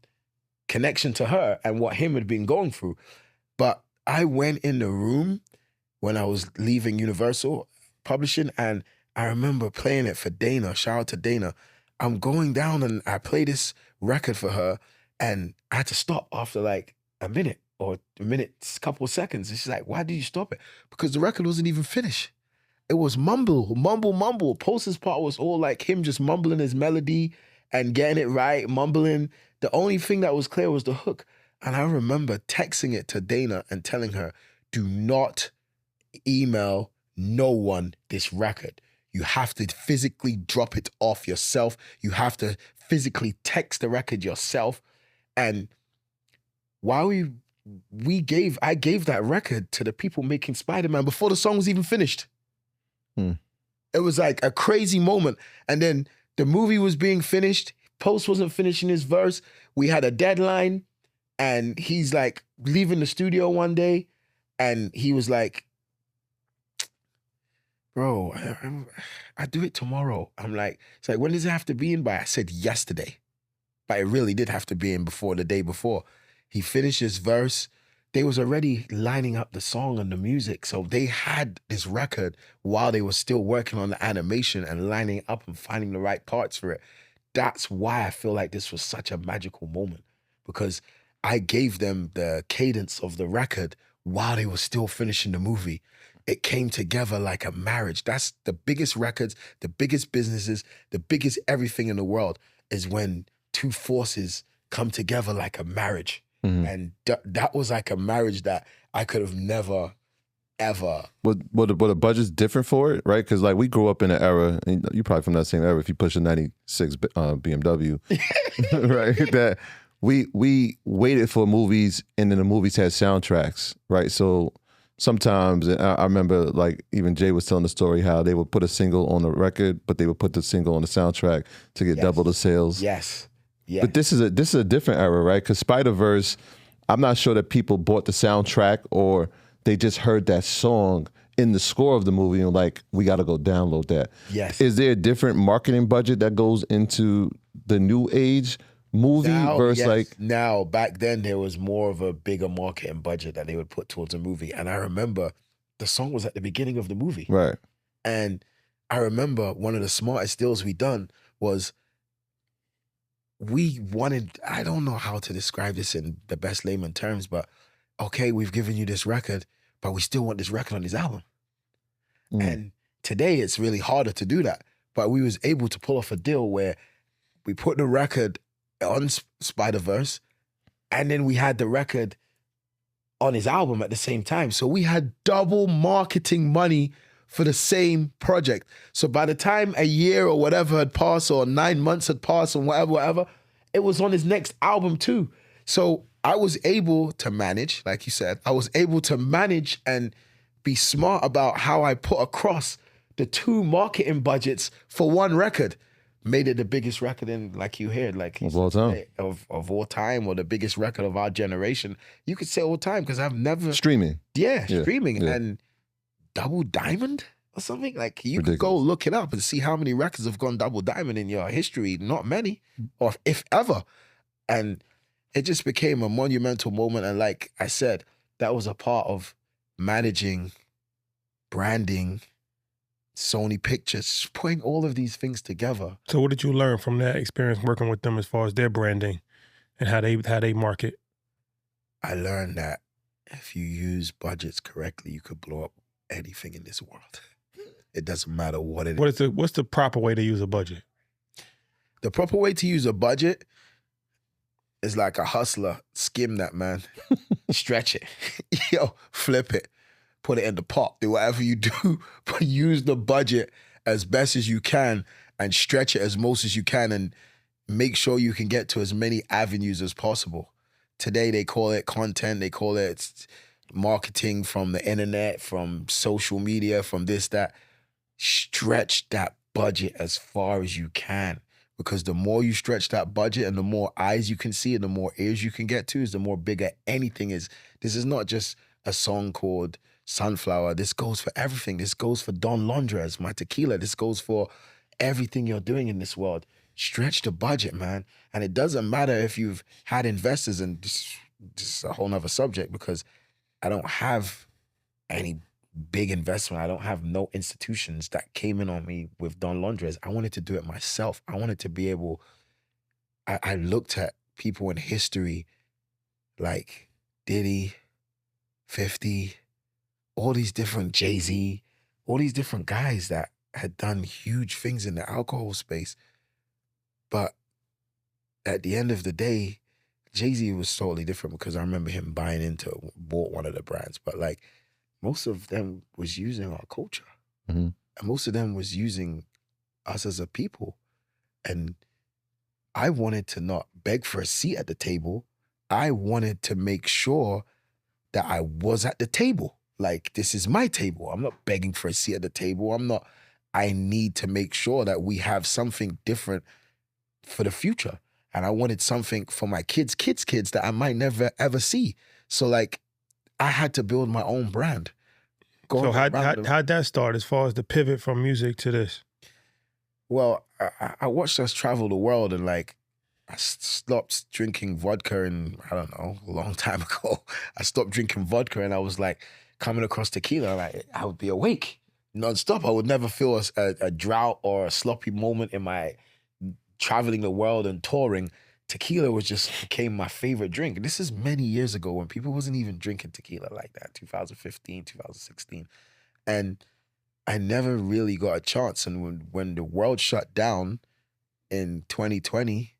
connection to her and what him had been going through. But I went in the room when I was leaving Universal Publishing, and I remember playing it for Dana. Shout out to Dana. I'm going down and I play this record for her, and I had to stop after like a minute, couple of seconds. And she's like, why did you stop it? Because the record wasn't even finished. It was mumble. Post's part was all like him just mumbling his melody and getting it right, mumbling. The only thing that was clear was the hook. And I remember texting it to Dana and telling her, do not email no one this record. You have to physically drop it off yourself. You have to physically text the record yourself. And while I gave that record to the people making Spider-Man before the song was even finished. It was like a crazy moment. And then the movie was being finished. Post wasn't finishing his verse. We had a deadline, and he's like leaving the studio one day, and he was like, bro, I do it tomorrow. I'm like, it's like, when does it have to be in by? I said yesterday. But it really did have to be in before the day before. He finished his verse. They was already lining up the song and the music. So they had this record while they were still working on the animation and lining it up and finding the right parts for it. That's why I feel like this was such a magical moment, because I gave them the cadence of the record while they were still finishing the movie. It came together like a marriage. That's the biggest records, the biggest businesses, the biggest everything in the world is when two forces come together like a marriage. Mhm. And that was like a marriage that I could have never, ever. But the budget's different for it, right? Because like we grew up in an era, and you're probably from that same era if you push a 96 BMW, right? That we waited for movies, and then the movies had soundtracks, right? So sometimes, and I remember like even Jay was telling the story how they would put a single on the record, but they would put the single on the soundtrack to get double the sales. Yes. Yeah. But this is a different era, right? Because Spider-Verse, I'm not sure that people bought the soundtrack or they just heard that song in the score of the movie and like, we got to go download that. Yes. Is there a different marketing budget that goes into the new age movie versus like? Now, back then, there was more of a bigger marketing budget that they would put towards a movie. And I remember the song was at the beginning of the movie. Right. And I remember one of the smartest deals we done was we wanted, I don't know how to describe this in the best layman terms, but okay, we've given you this record, but we still want this record on this album. And today it's really harder to do that. But we was able to pull off a deal where we put the record on Spider-Verse and then we had the record on his album at the same time. So we had double marketing money for the same project. So by the time a year or whatever had passed or 9 months had passed or whatever, it was on his next album too. So I was able to manage, like you said, I was able to manage and be smart about how I put across the two marketing budgets for one record. Made it the biggest record in, like you heard, like of all time, of all time, or the biggest record of our generation. You could say all time because I've never streaming. Yeah, streaming yeah. and double diamond or something. Like you Ridiculous. could go look it up and see how many records have gone double diamond in your history. Not many, or if ever. And it just became a monumental moment. And like I said, that was a part of managing, branding, Sony Pictures, putting all of these things together. So what did you learn from that experience working with them as far as their branding and how they market? I learned that if you use budgets correctly, you could blow up anything in this world. It doesn't matter what it is. What's the proper way to use a budget? The proper way to use a budget is like a hustler. Skim that, man. Stretch it. Yo, flip it. Put it in the pot. Do whatever you do, but use the budget as best as you can and stretch it as most as you can and make sure you can get to as many avenues as possible. Today, they call it content. They call it marketing from the internet, from social media, from this, that. Stretch that budget as far as you can, because the more you stretch that budget and the more eyes you can see and the more ears you can get to is the more bigger anything is. This is not just a song called Sunflower. This goes for everything. This goes for Don Londres, my tequila. This goes for everything you're doing in this world. Stretch the budget, man. And it doesn't matter if you've had investors, and this is a whole nother subject because I don't have any big investment. I don't have no institutions that came in on me with Don Londres. I wanted to do it myself. I wanted to be able, I looked at people in history like Diddy, 50, all these different Jay-Z, all these different guys that had done huge things in the alcohol space. But at the end of the day, Jay-Z was totally different because I remember him bought one of the brands. But like, most of them was using our culture. Mm-hmm. And most of them was using us as a people. And I wanted to not beg for a seat at the table. I wanted to make sure that I was at the table. Like, this is my table. I'm not begging for a seat at the table. I need to make sure that we have something different for the future. And I wanted something for my kids' that I might never ever see. So like I had to build my own brand. So how'd that start as far as the pivot from music to this? Well, I watched us travel the world, and like I stopped drinking vodka, and I don't know, a long time ago. I stopped drinking vodka, and I was like coming across tequila, and I would be awake nonstop. I would never feel a drought or a sloppy moment in my traveling the world and touring. Tequila was just became my favorite drink. This is many years ago when people wasn't even drinking tequila like that, 2015, 2016. And I never really got a chance. And when the world shut down in 2020,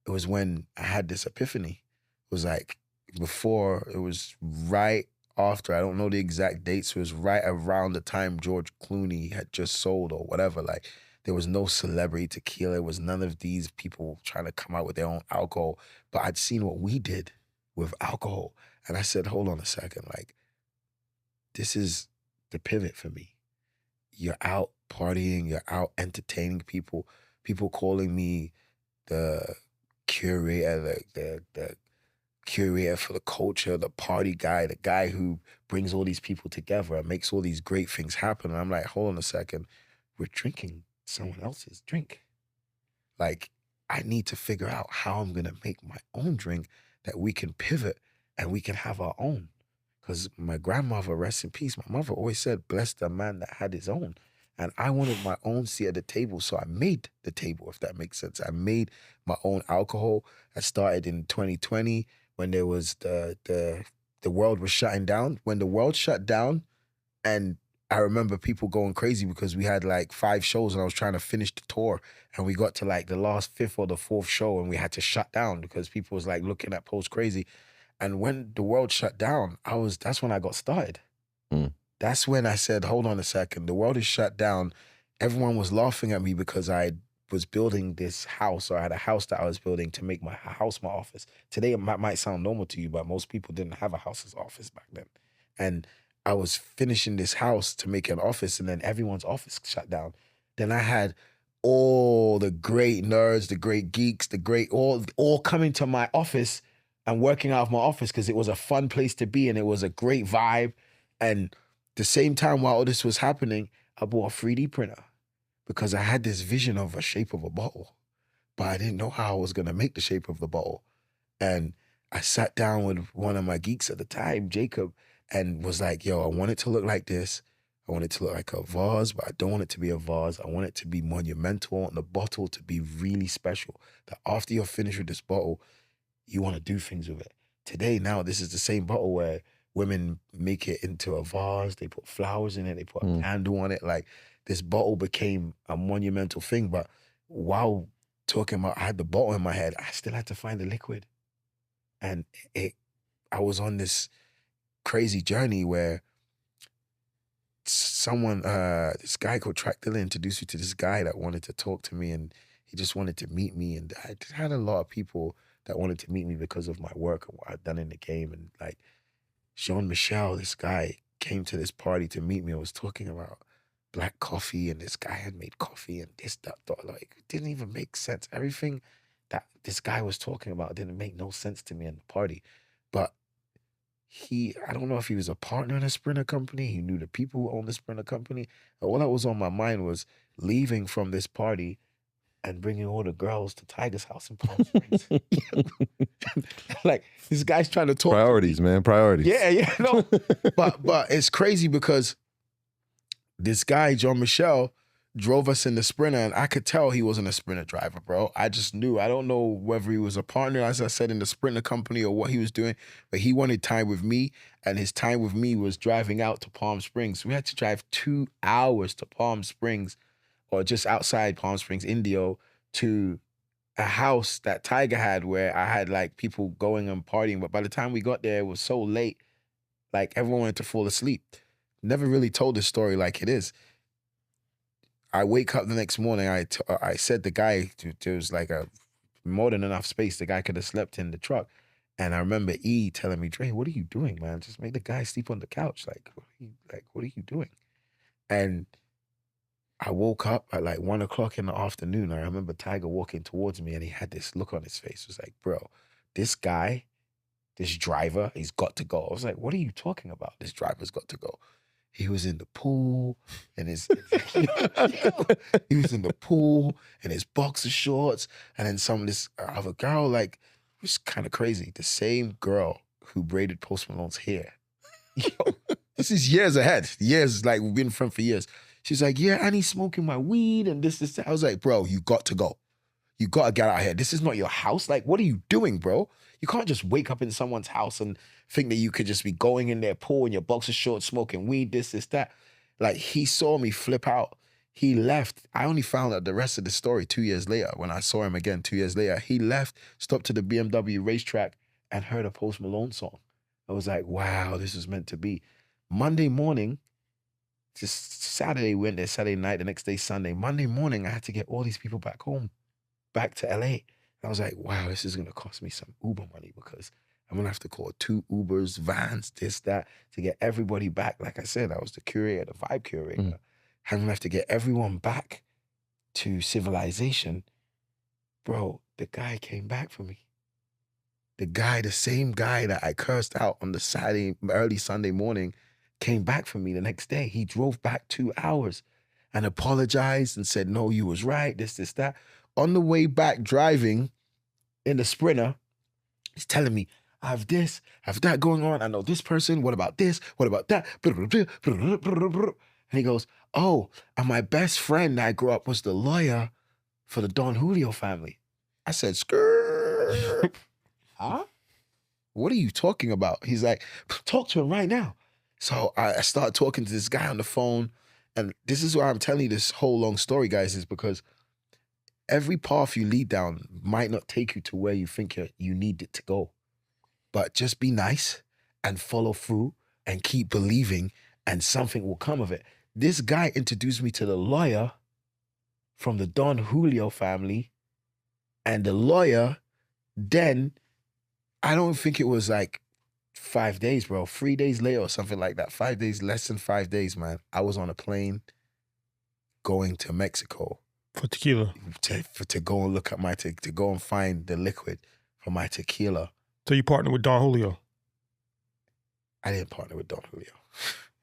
it was when I had this epiphany. It was like before, it was right after, I don't know the exact dates, it was right around the time George Clooney had just sold or whatever. Like there was no celebrity tequila. It was none of these people trying to come out with their own alcohol. But I'd seen what we did with alcohol. And I said, hold on a second, like this is the pivot for me. You're out partying, you're out entertaining people calling me the curator, the curator for the culture, the party guy, the guy who brings all these people together and makes all these great things happen. And I'm like, hold on a second, we're drinking someone else's drink. Like, I need to figure out how I'm gonna make my own drink that we can pivot and we can have our own. Because my grandmother, rest in peace, my mother always said, bless the man that had his own. And I wanted my own seat at the table, so I made the table, if that makes sense. I made my own alcohol. I started in 2020 when there was the world was shutting down. When the world shut down, and I remember people going crazy because we had like 5 shows and I was trying to finish the tour, and we got to like the last 5th or the 4th show and we had to shut down because people was like looking at Post crazy. And when the world shut down, that's when I got started. That's when I said, hold on a second, the world is shut down. Everyone was laughing at me because I was building this house, or I had a house that I was building to make my house my office. Today, it might sound normal to you, but most people didn't have a house as office back then. And I was finishing this house to make an office, and then everyone's office shut down. Then I had all the great nerds, the great geeks, all coming to my office and working out of my office because it was a fun place to be and it was a great vibe. And the same time while all this was happening, I bought a 3D printer because I had this vision of a shape of a bottle, but I didn't know how I was going to make the shape of the bottle. And I sat down with one of my geeks at the time, Jacob, and was like, yo, I want it to look like this. I want it to look like a vase, but I don't want it to be a vase. I want it to be monumental and the bottle to be really special. That after you're finished with this bottle, you want to do things with it. Today, now, this is the same bottle where women make it into a vase. They put flowers in it. They put a candle on it. Like, this bottle became a monumental thing. But while talking about, I had the bottle in my head, I still had to find the liquid. And I was on this crazy journey where this guy called Track Dilla introduced me to this guy that wanted to talk to me, and he just wanted to meet me. And I had a lot of people that wanted to meet me because of my work and what I'd done in the game. And like Jean-Michel, this guy came to this party to meet me. I was talking about black coffee, and this guy had made coffee and this, that. Like, it didn't even make sense. Everything that this guy was talking about didn't make no sense to me in the party. But I don't know if he was a partner in a Sprinter company. He knew the people who owned the Sprinter company. And all that was on my mind was leaving from this party and bringing all the girls to Tiger's house in Palm Springs. Like, this guy's trying to talk. Priorities, man, priorities. Yeah, no. But it's crazy because this guy, Jean-Michel, drove us in the Sprinter, and I could tell he wasn't a Sprinter driver, bro. I just knew. I don't know whether he was a partner, as I said, in the Sprinter company or what he was doing, but he wanted time with me, and his time with me was driving out to Palm Springs. We had to drive 2 hours to Palm Springs, or just outside Palm Springs, Indio, to a house that Tiger had where I had like people going and partying. But by the time we got there, it was so late, like everyone wanted to fall asleep. Never really told this story like it is. I wake up the next morning, I said the guy, there was like a more than enough space. The guy could have slept in the truck. And I remember E telling me, Dre, what are you doing, man? Just make the guy sleep on the couch. Like, what are you doing? And I woke up at like 1 o'clock in the afternoon. I remember Tiger walking towards me and he had this look on his face. It was like, bro, this guy, this driver, he's got to go. I was like, what are you talking about? This driver's got to go. He was in the pool and he was in the pool in his boxer shorts, and then this other girl, like, it was kind of crazy. The same girl who braided Post Malone's hair. Yo, this is years ahead. Years, like, we've been friends for years. She's like, yeah, and he's smoking my weed and this, that. I was like, bro, you got to go. You got to get out of here. This is not your house. Like, what are you doing, bro? You can't just wake up in someone's house and think that you could just be going in their pool in your boxer shorts, smoking weed, this, that. Like, he saw me flip out. He left. I only found out the rest of the story 2 years later. When I saw him again 2 years later, he left, stopped to the BMW racetrack and heard a Post Malone song. I was like, wow, this was meant to be. Monday morning, just Saturday, we went there Saturday night, the next day, Sunday. Monday morning, I had to get all these people back home, back to LA. And I was like, wow, this is going to cost me some Uber money because I'm going to have to call 2 Ubers, vans, this, that, to get everybody back. Like I said, I was the curator, the vibe curator. I'm going to have to get everyone back to civilization. Bro, the guy came back for me. The same guy that I cursed out on the Saturday, early Sunday morning, came back for me the next day. He drove back 2 hours and apologized and said, no, you was right, this, that. On the way back driving in the Sprinter, he's telling me, I have this, I have that going on. I know this person. What about this? What about that? And he goes, oh, and my best friend that I grew up was the lawyer for the Don Julio family. I said, skirt. Huh? What are you talking about? He's like, talk to him right now. So I start talking to this guy on the phone. And this is why I'm telling you this whole long story, guys, is because every path you lead down might not take you to where you think you need it to go. But just be nice and follow through and keep believing and something will come of it. This guy introduced me to the lawyer from the Don Julio family. And the lawyer then, I don't think it was like 5 days, bro. 3 days later or something like that. 5 days, less than 5 days, man. I was on a plane going to Mexico. For tequila. To go and look at to go and find the liquid for my tequila. So you partnered with Don Julio? I didn't partner with Don Julio.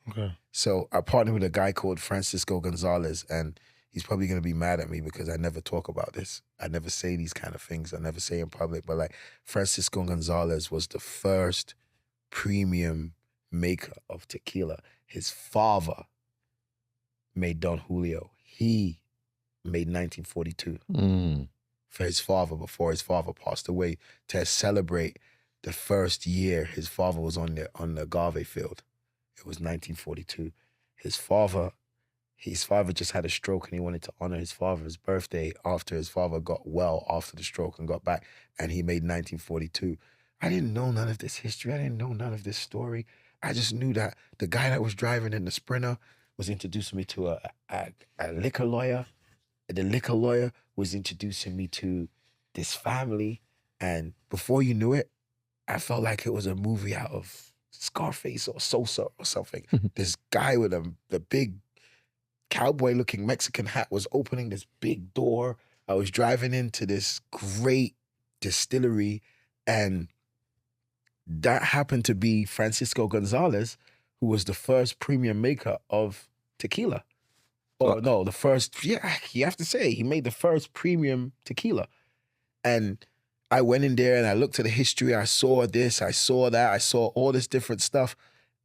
Okay. So I partnered with a guy called Francisco Gonzalez, and he's probably going to be mad at me because I never talk about this. I never say these kind of things. I never say in public, but like Francisco Gonzalez was the first premium maker of tequila. His father made Don Julio. He made 1942 for his father before his father passed away to celebrate the first year his father was on the agave field. It was 1942. His father just had a stroke and he wanted to honor his father's birthday after his father got well after the stroke and got back, and he made 1942. I didn't know none of this history. I didn't know none of this story. I just knew that the guy that was driving in the Sprinter was introducing me to a liquor lawyer. The liquor lawyer was introducing me to this family, and before you knew it, I felt like it was a movie out of Scarface or Sosa or something. This guy with the big cowboy-looking Mexican hat was opening this big door. I was driving into this great distillery, and that happened to be Francisco Gonzalez, who was the first premium maker of tequila. Or no, the first, yeah, you have to say, he made the first premium tequila. And I went in there and I looked at the history. I saw this, I saw that, I saw all this different stuff.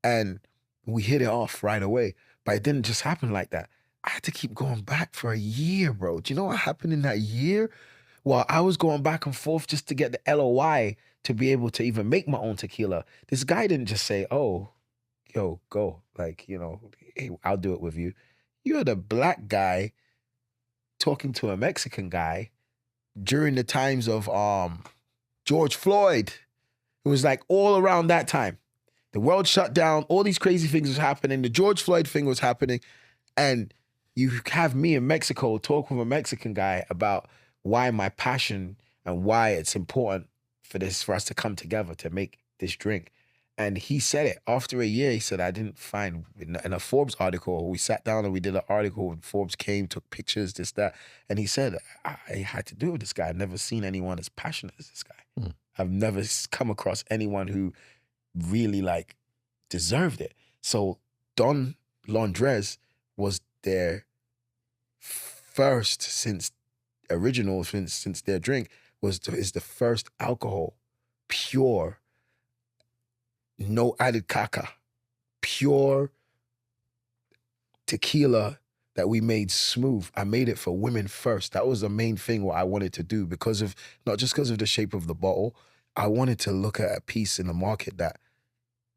And we hit it off right away. But it didn't just happen like that. I had to keep going back for a year, bro. Do you know what happened in that year? Well, I was going back and forth just to get the LOI to be able to even make my own tequila. This guy didn't just say, oh, yo, go. Like, you know, hey, I'll do it with you. You're the black guy talking to a Mexican guy during the times of George Floyd. It was like all around that time. The world shut down. All these crazy things was happening. The George Floyd thing was happening. And you have me in Mexico talk with a Mexican guy about why my passion and why it's important for us to come together to make this drink. And he said it after a year. He said, I didn't find in a Forbes article. We sat down and we did an article. And Forbes came, took pictures, this, that. And he said, I had to do it with this guy. I've never seen anyone as passionate as this guy. I've never come across anyone who really like deserved it. So Don Londres was their first since their drink is the first alcohol, pure, no added caca, pure tequila that we made smooth. I made it for women first. That was the main thing what I wanted to do not just because of the shape of the bottle. I wanted to look at a piece in the market that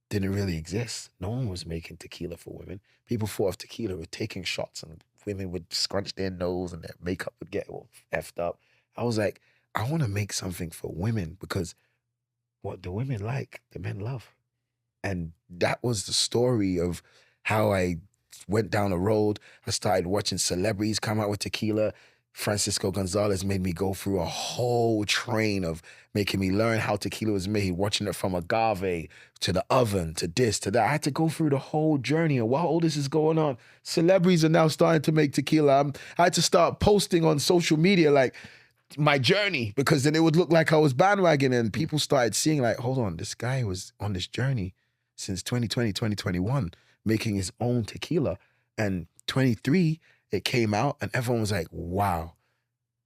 didn't really exist. No one was making tequila for women. People thought of tequila with taking shots and women would scrunch their nose and their makeup would get all effed up. I was like, I want to make something for women because what the women like, the men love. And that was the story of how I went down a road. I started watching celebrities come out with tequila. Francisco Gonzalez made me go through a whole train of making me learn how tequila was made, watching it from agave to the oven to this to that. I had to go through the whole journey. And while all this is going on, celebrities are now starting to make tequila. I had to start posting on social media like my journey, because then it would look like I was bandwagoning, and people started seeing like, hold on, this guy was on this journey since 2020, 2021, making his own tequila. And 23, it came out and everyone was like, wow,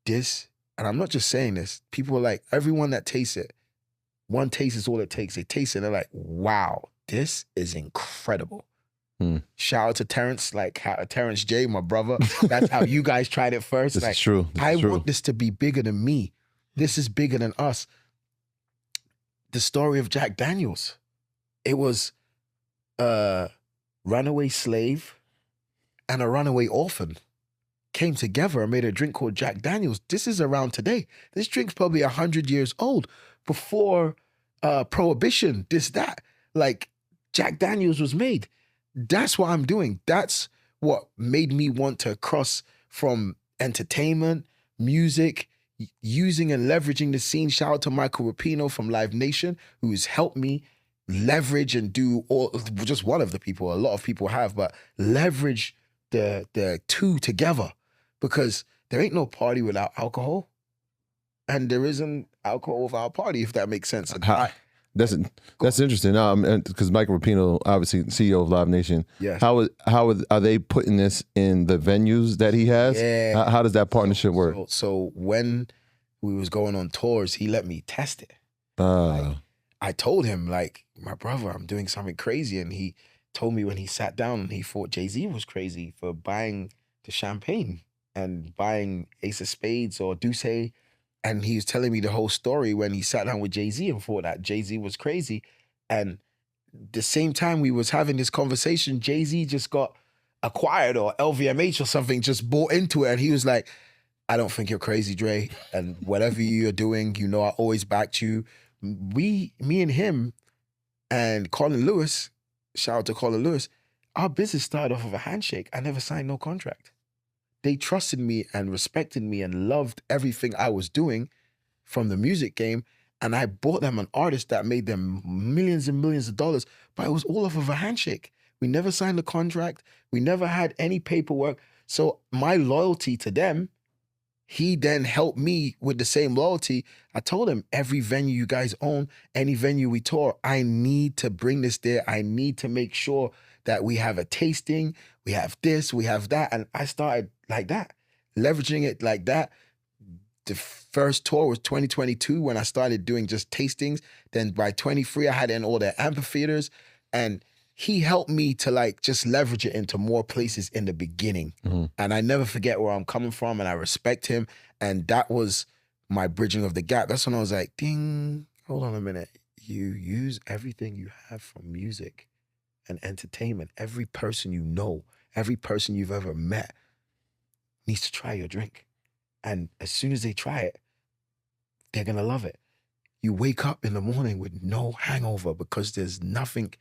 this, and I'm not just saying this, people were like, everyone that tastes it, one taste is all it takes. They taste it and they're like, wow, this is incredible. Shout out to Terrence, Terrence J, my brother. That's how you guys tried it first. This is true. I want this to be bigger than me. This is bigger than us. The story of Jack Daniels. It was a runaway slave and a runaway orphan came together and made a drink called Jack Daniels. This is around today. This drink's probably 100 years old, before Prohibition, this, that. Like, Jack Daniels was made. That's what I'm doing. That's what made me want to cross from entertainment, music, using and leveraging the scene. Shout out to Michael Rapino from Live Nation, who's helped me leverage and do just one of the people, a lot of people have, but leverage the two together, because there ain't no party without alcohol, and there isn't alcohol without party, if that makes sense. That's interesting. Because Michael Rapino, obviously CEO of Live Nation. Yes. How are they putting this in the venues that he has? Yeah. How does that partnership work? So when we was going on tours, he let me test it. I told him, like, my brother, I'm doing something crazy. And he told me when he sat down and he thought Jay-Z was crazy for buying the champagne and buying Ace of Spades or Douce. And he was telling me the whole story when he sat down with Jay-Z and thought that Jay-Z was crazy. And the same time we was having this conversation, Jay-Z just got acquired, or LVMH or something just bought into it. And he was like, I don't think you're crazy, Dre. And whatever you're doing, you know, I always backed you. Me and him and Colin Lewis, shout out to Colin Lewis, our business started off of a handshake. I never signed no contract. They trusted me and respected me and loved everything I was doing from the music game. And I bought them an artist that made them millions and millions of dollars, but it was all off of a handshake. We never signed a contract. We never had any paperwork. So my loyalty to them, he then helped me with the same loyalty. I told him, every venue you guys own, any venue we tour, I need to bring this there. I need to make sure that we have a tasting, we have this, we have that. And I started like that, leveraging it like that. The first tour was 2022 when I started doing just tastings. Then by 23, I had it in all the amphitheaters. And he helped me to like just leverage it into more places in the beginning. Mm-hmm. And I never forget where I'm coming from, and I respect him. And that was my bridging of the gap. That's when I was like, ding, hold on a minute. You use everything you have from music and entertainment. Every person you know, every person you've ever met needs to try your drink. And as soon as they try it, they're gonna love it. You wake up in the morning with no hangover because there's nothing.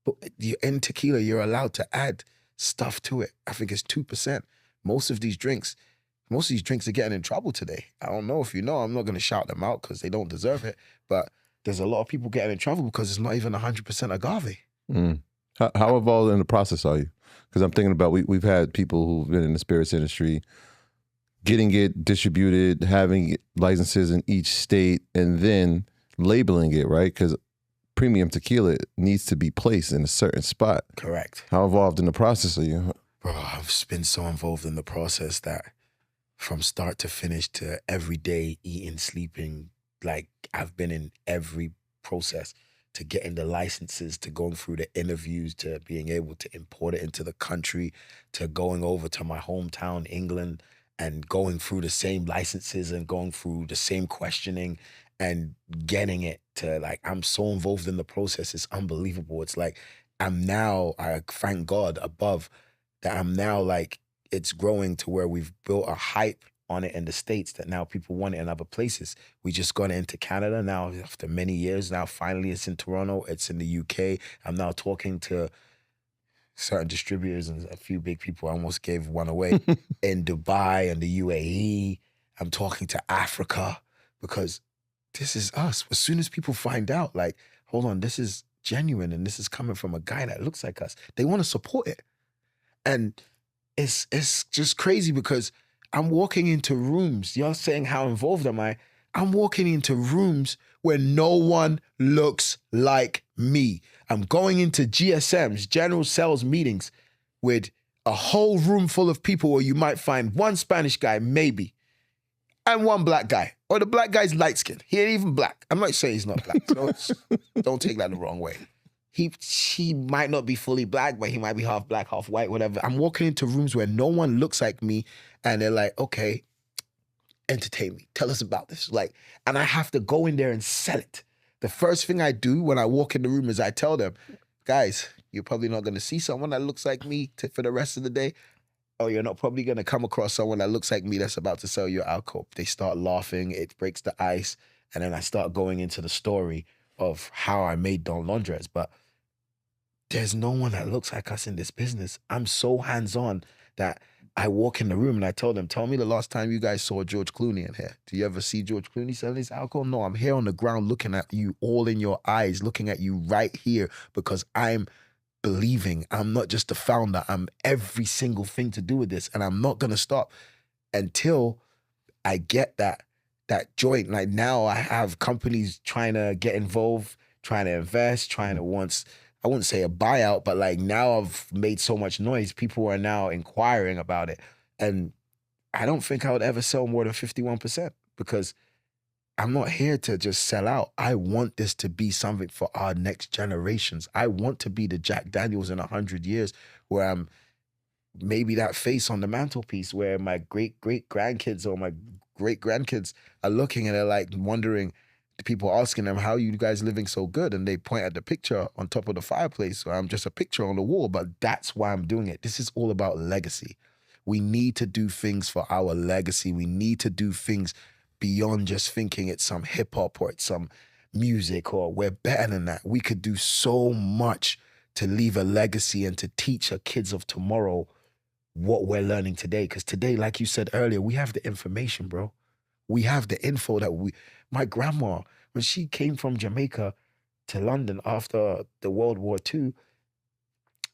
But in tequila, you're allowed to add stuff to it. I think it's 2%. Most of these drinks are getting in trouble today. I don't know if you know, I'm not gonna shout them out because they don't deserve it, but there's a lot of people getting in trouble because it's not even 100% agave. How involved in the process are you? Because I'm thinking about, we've had people who've been in the spirits industry getting it distributed, having licenses in each state, and then labeling it, right? Because premium tequila needs to be placed in a certain spot. Correct. How involved in the process are you? Bro, I've been so involved in the process that from start to finish to every day, eating, sleeping, like I've been in every process, to getting the licenses, to going through the interviews, to being able to import it into the country, to going over to my hometown, England, and going through the same licenses and going through the same questioning and getting it to, like, I'm so involved in the process. It's unbelievable. It's like I thank God above that I'm now, like, it's growing to where we've built a hype on it in the States that now people want it in other places. We just got it into Canada now after many years. Now finally it's in Toronto, it's in the UK. I'm now talking to certain distributors and a few big people. I almost gave one away in Dubai and the UAE. I'm talking to Africa because this is us. As soon as people find out, like, hold on, this is genuine and this is coming from a guy that looks like us, they want to support it. And it's just crazy because I'm walking into rooms. You're saying how involved am I? I'm walking into rooms where no one looks like me. I'm going into GSMs, general sales meetings, with a whole room full of people where you might find one Spanish guy, maybe, and one black guy. Or the black guy's light skinned. He ain't even black. I'm not saying he's not black. So don't take that the wrong way. He might not be fully black, but he might be half black, half white, whatever. I'm walking into rooms where no one looks like me, and they're like, okay, entertain me. Tell us about this. Like, and I have to go in there and sell it. The first thing I do when I walk in the room is I tell them, guys, you're probably not going to see someone that looks like me for the rest of the day, or you're not probably going to come across someone that looks like me that's about to sell you alcohol. They start laughing. It breaks the ice. And then I start going into the story of how I made Don Londres. But there's no one that looks like us in this business. I'm so hands-on that I walk in the room and I tell them, tell me the last time you guys saw George Clooney in here. Do you ever see George Clooney selling his alcohol? No, I'm here on the ground looking at you all in your eyes, looking at you right here because I'm believing. I'm not just the founder. I'm every single thing to do with this. And I'm not going to stop until I get that joint. Like now I have companies trying to get involved, trying to invest, trying to I wouldn't say a buyout, but like now I've made so much noise, people are now inquiring about it. And I don't think I would ever sell more than 51% because I'm not here to just sell out. I want this to be something for our next generations. I want to be the Jack Daniels in 100 years where I'm maybe that face on the mantelpiece where my great-great-grandkids or my great-grandkids are looking and they're like wondering, people asking them, how are you guys living so good? And they point at the picture on top of the fireplace. So I'm just a picture on the wall, but that's why I'm doing it. This is all about legacy. We need to do things for our legacy. We need to do things beyond just thinking it's some hip hop or it's some music or we're better than that. We could do so much to leave a legacy and to teach our kids of tomorrow what we're learning today. Because today, like you said earlier, we have the information, bro. We have the info that my grandma, when she came from Jamaica to London after the World War II,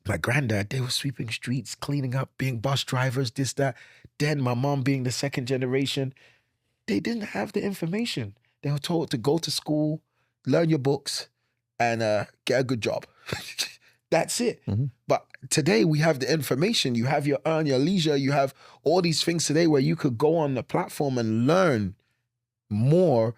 my granddad, they were sweeping streets, cleaning up, being bus drivers, this, that. Then my mom being the second generation, they didn't have the information. They were told to go to school, learn your books, and get a good job. That's it. Mm-hmm. But today we have the information. You have your earn, your leisure. You have all these things today where you could go on the platform and learn more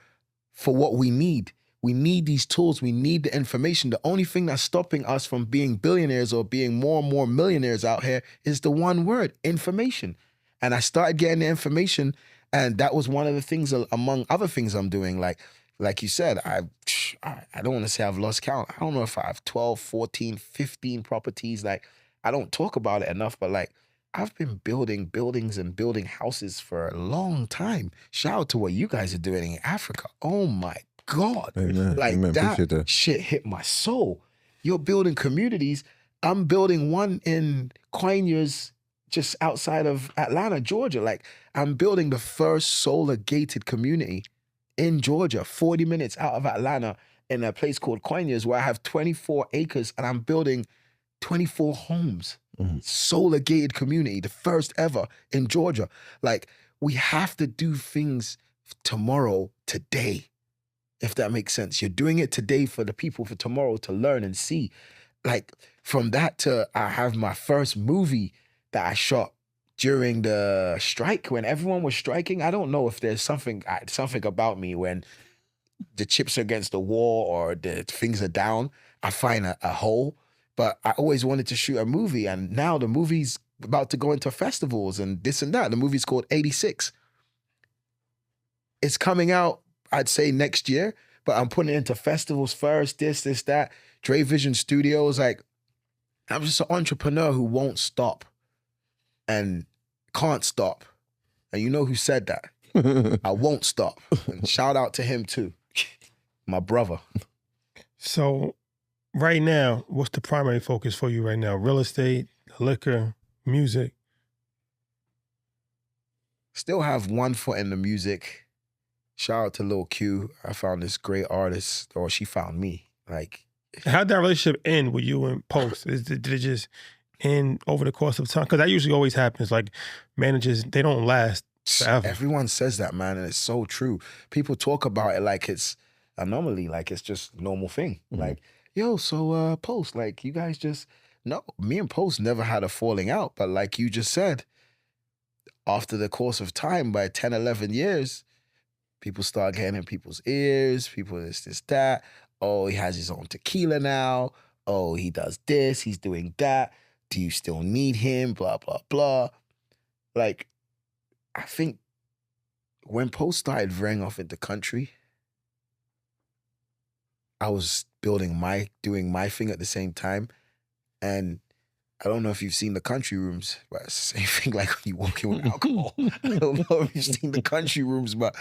for what we need. We need these tools. We need the information. The only thing that's stopping us from being billionaires or being more and more millionaires out here is the one word, information. And I started getting the information, and that was one of the things among other things I'm doing. Like you said, I don't want to say I've lost count. I don't know if I have 12, 14, 15 properties. Like, I don't talk about it enough, but like, I've been building buildings and building houses for a long time. Shout out to what you guys are doing in Africa. Oh my God. Amen. Like Amen. that shit hit my soul. You're building communities. I'm building one in Conyers, just outside of Atlanta, Georgia. Like, I'm building the first solar gated community in Georgia, 40 minutes out of Atlanta. in a place called Conyers where I have 24 acres and I'm building 24 homes. Solar gated community, the first ever in Georgia. Like, we have to do things tomorrow, today, if that makes sense. You're doing it today for the people for tomorrow to learn and see. Like, from that to I have my first movie that I shot during the strike when everyone was striking. I don't know if there's something about me when the chips are against the wall or the things are down, I find a hole. But I always wanted to shoot a movie, and now the movie's about to go into festivals and this and that. The movie's called 86. It's coming out, I'd say, next year, but I'm putting it into festivals first, this, that. Dre Vision Studios, like, I'm just an entrepreneur who won't stop and can't stop. And you know who said that? I won't stop. And shout out to him too, my brother. So right now, what's the primary focus for you right now? Real estate, liquor, music? Still have one foot in the music. Shout out to Lil Q. I found this great artist, or she found me. Like, how'd that relationship end with you and Post? Did it just end over the course of time? Because that usually always happens. Like, managers, they don't last forever. Everyone says that, man, and it's so true. People talk about it like it's anomaly, like it's just a normal thing. Like, yo, so Post, like, you guys just... No, me and Post never had a falling out, but like you just said, after the course of time, by 10, 11 years, people start getting in people's ears, people this, that. Oh, he has his own tequila now. Oh, he does this, he's doing that. Do you still need him? Blah, blah, blah. Like, I think when Post started veering off into country, I was doing my thing at the same time. And I don't know if you've seen the country rooms, but it's the same thing like when you walk in with alcohol. I don't know if you've seen the country rooms, but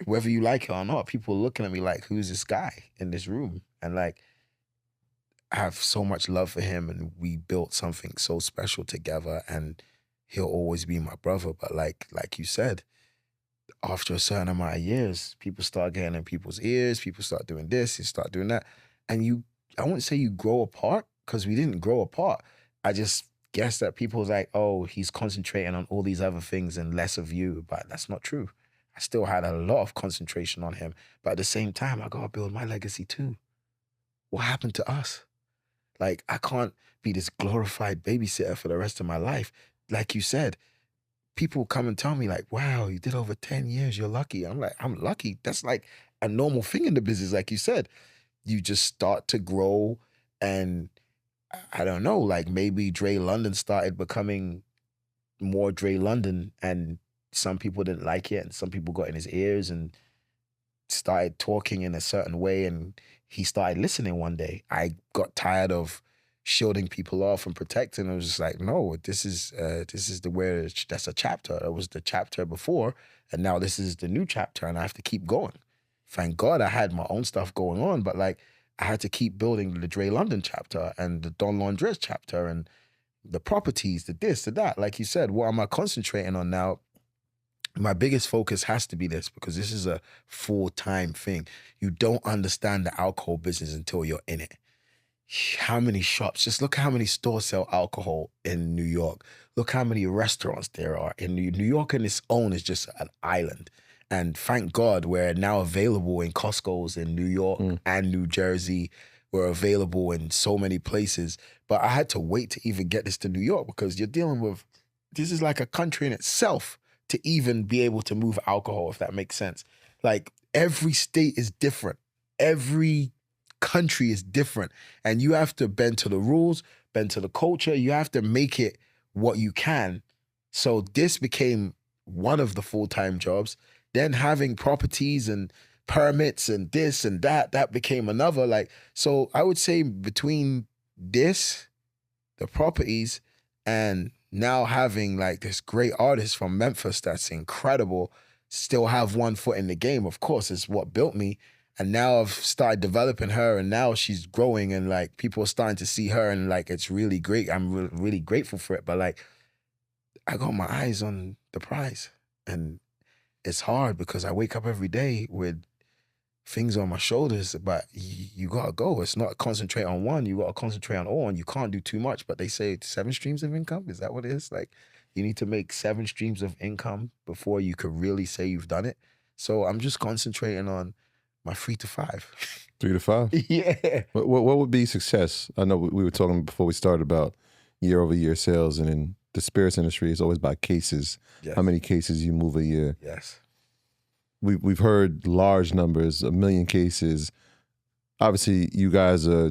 whether you like it or not, people are looking at me like, who's this guy in this room? And like, I have so much love for him, and we built something so special together, and he'll always be my brother. But like you said, after a certain amount of years, people start getting in people's ears, people start doing this, you start doing that. And I wouldn't say you grow apart, because we didn't grow apart. I just guess that people was like, oh, he's concentrating on all these other things and less of you. But that's not true. I still had a lot of concentration on him. But at the same time, I gotta build my legacy too. What happened to us? Like, I can't be this glorified babysitter for the rest of my life. Like you said, people come and tell me like, wow, you did over 10 years, you're lucky. I'm like, I'm lucky. That's like a normal thing in the business. Like you said, you just start to grow, and I don't know, like maybe Dre London started becoming more Dre London, and some people didn't like it, and some people got in his ears and started talking in a certain way, and he started listening one day. I got tired of shielding people off and protecting. I was just like, no, this is the way, that's a chapter. It was the chapter before, and now this is the new chapter, and I have to keep going. Thank God I had my own stuff going on, but like, I had to keep building the Dre London chapter and the Don Londres chapter and the properties, the this, the that. Like you said, what am I concentrating on now? My biggest focus has to be this, because this is a full-time thing. You don't understand the alcohol business until you're in it. How many shops? Just look how many stores sell alcohol in New York. Look how many restaurants there are. In New York on its own is just an island. And thank God we're now available in Costco's in New York and New Jersey. We're available in so many places. But I had to wait to even get this to New York, because you're dealing with, this is like a country in itself to even be able to move alcohol, if that makes sense. Like, every state is different. Every country is different. And you have to bend to the rules, bend to the culture. You have to make it what you can. So this became one of the full-time jobs. Then having properties and permits and this and that became another. Like, so I would say between this, the properties, and now having like this great artist from Memphis that's incredible, still have one foot in the game, of course, is what built me. And now I've started developing her, and now she's growing, and like people are starting to see her, and like it's really great. I'm really grateful for it. But like, I got my eyes on the prize, and it's hard because I wake up every day with things on my shoulders, but you gotta go. It's not concentrate on one. You gotta concentrate on all, and you can't do too much. But they say 7 streams of income. Is that what it is? Like, you need to make 7 streams of income before you could really say you've done it. So I'm just concentrating on my 3 to 5. 3 to 5? Yeah. What would be success? I know we were talking before we started about year-over-year sales, and in the spirits industry, it's always by cases. Yes. How many cases you move a year? Yes. We've heard large numbers, 1 million cases. Obviously, you guys are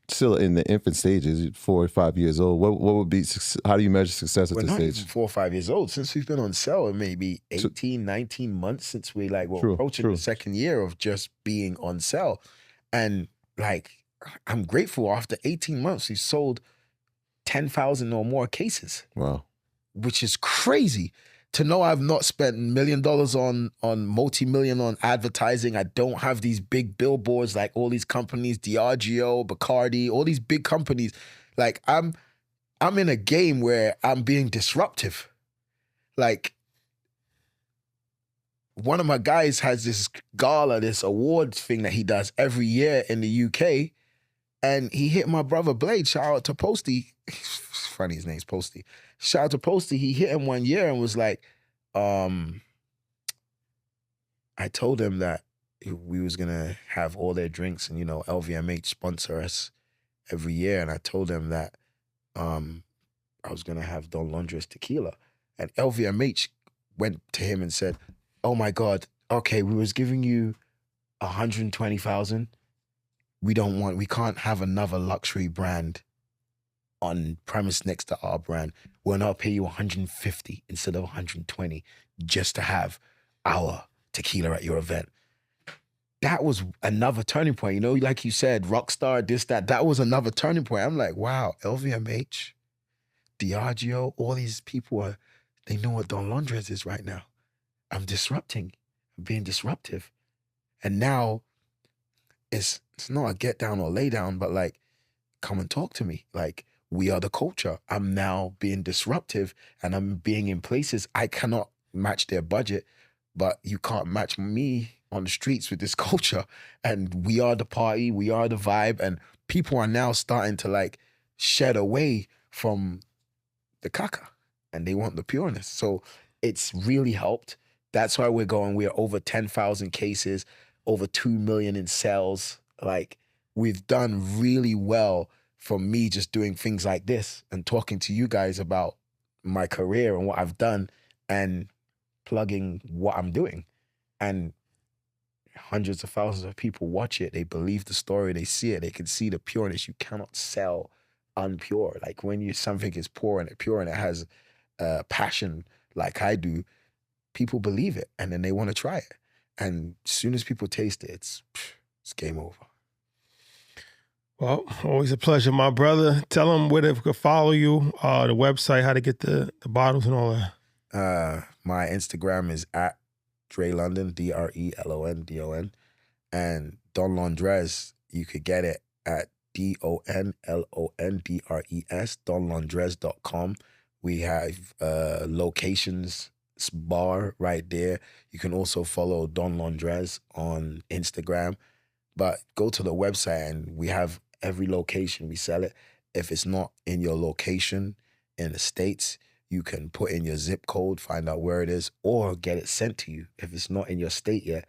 still in the infant stages, 4 or 5 years old. What would be, how do you measure success at We're this not stage? even 4 or 5 years old. Since we've been on sale, it may be 18, 19 months since we're approaching the second year of just being on sale. And like, I'm grateful. After 18 months, we've sold 10,000 or more cases. Wow. Which is crazy. To know I've not spent $1 million on multi-million on advertising. I don't have these big billboards like all these companies, Diageo, Bacardi, all these big companies. Like, I'm in a game where I'm being disruptive. Like, one of my guys has this gala, this awards thing that he does every year in the UK, and he hit my brother Blade. Shout out to Posty. It's funny, his name's Posty. Shout out to Posty. He hit him one year and was like, I told him that we was gonna have all their drinks and, LVMH sponsor us every year. And I told him that I was gonna have Don Londres Tequila. And LVMH went to him and said, oh my God, okay, we was giving you 120,000. We can't have another luxury brand on premise next to our brand. We'll now pay you 150 instead of 120 just to have our tequila at your event. That was another turning point. Like you said, Rockstar, this, that was another turning point. I'm like, wow, LVMH, Diageo, all these people they know what Don Londres is right now. I'm disrupting. I'm being disruptive. And now it's not a get down or lay down, but like, come and talk to me. Like, we are the culture. I'm now being disruptive and I'm being in places I cannot match their budget, but you can't match me on the streets with this culture. And we are the party, we are the vibe, and people are now starting to like shed away from the caca and they want the pureness. So it's really helped. That's why we're over 10,000 cases, over 2 million in sales. Like, we've done really well from me just doing things like this and talking to you guys about my career and what I've done and plugging what I'm doing. And hundreds of thousands of people watch it. They believe the story. They see it. They can see the pureness. You cannot sell unpure. Like, when something is pure and it has passion like I do, people believe it and then they want to try it. And as soon as people taste it, it's game over. Well, always a pleasure, my brother. Tell them where they could follow you, the website, how to get the bottles and all that. My Instagram is at Dre London, DRELONDON. And Don Londres, you could get it at DONLONDRES, donlondres.com. We have locations bar right there. You can also follow Don Londres on Instagram. But go to the website and we have every location we sell it. If it's not in your location in the States, you can put in your zip code, find out where it is, or get it sent to you. If it's not in your state yet,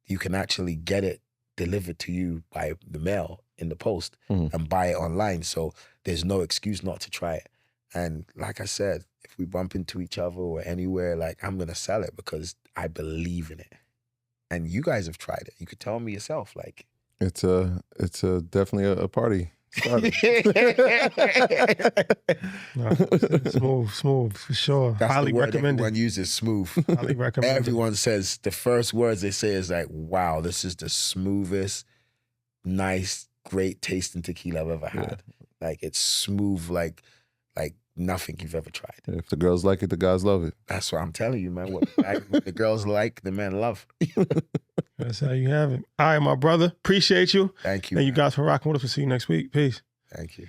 you can actually get it delivered to you by the mail in the post and buy it online. So there's no excuse not to try it. And like I said, if we bump into each other or anywhere, like, I'm going to sell it because I believe in it. And you guys have tried it. You could tell me yourself, like. It's definitely a party starter. No, smooth, for sure. That's Highly the word recommended. everyone uses, smooth. Highly recommended. Everyone says, the first words they say is like, wow, this is the smoothest, nice, great tasting tequila I've ever had. Like, it's smooth, like nothing you've ever tried. If the girls like it, the guys love it. That's what I'm telling you, man. What the girls like, the men love. That's how you have it. All right, my brother. Appreciate you. Thank you. Thank you guys for rocking with us. We'll see you next week. Peace. Thank you.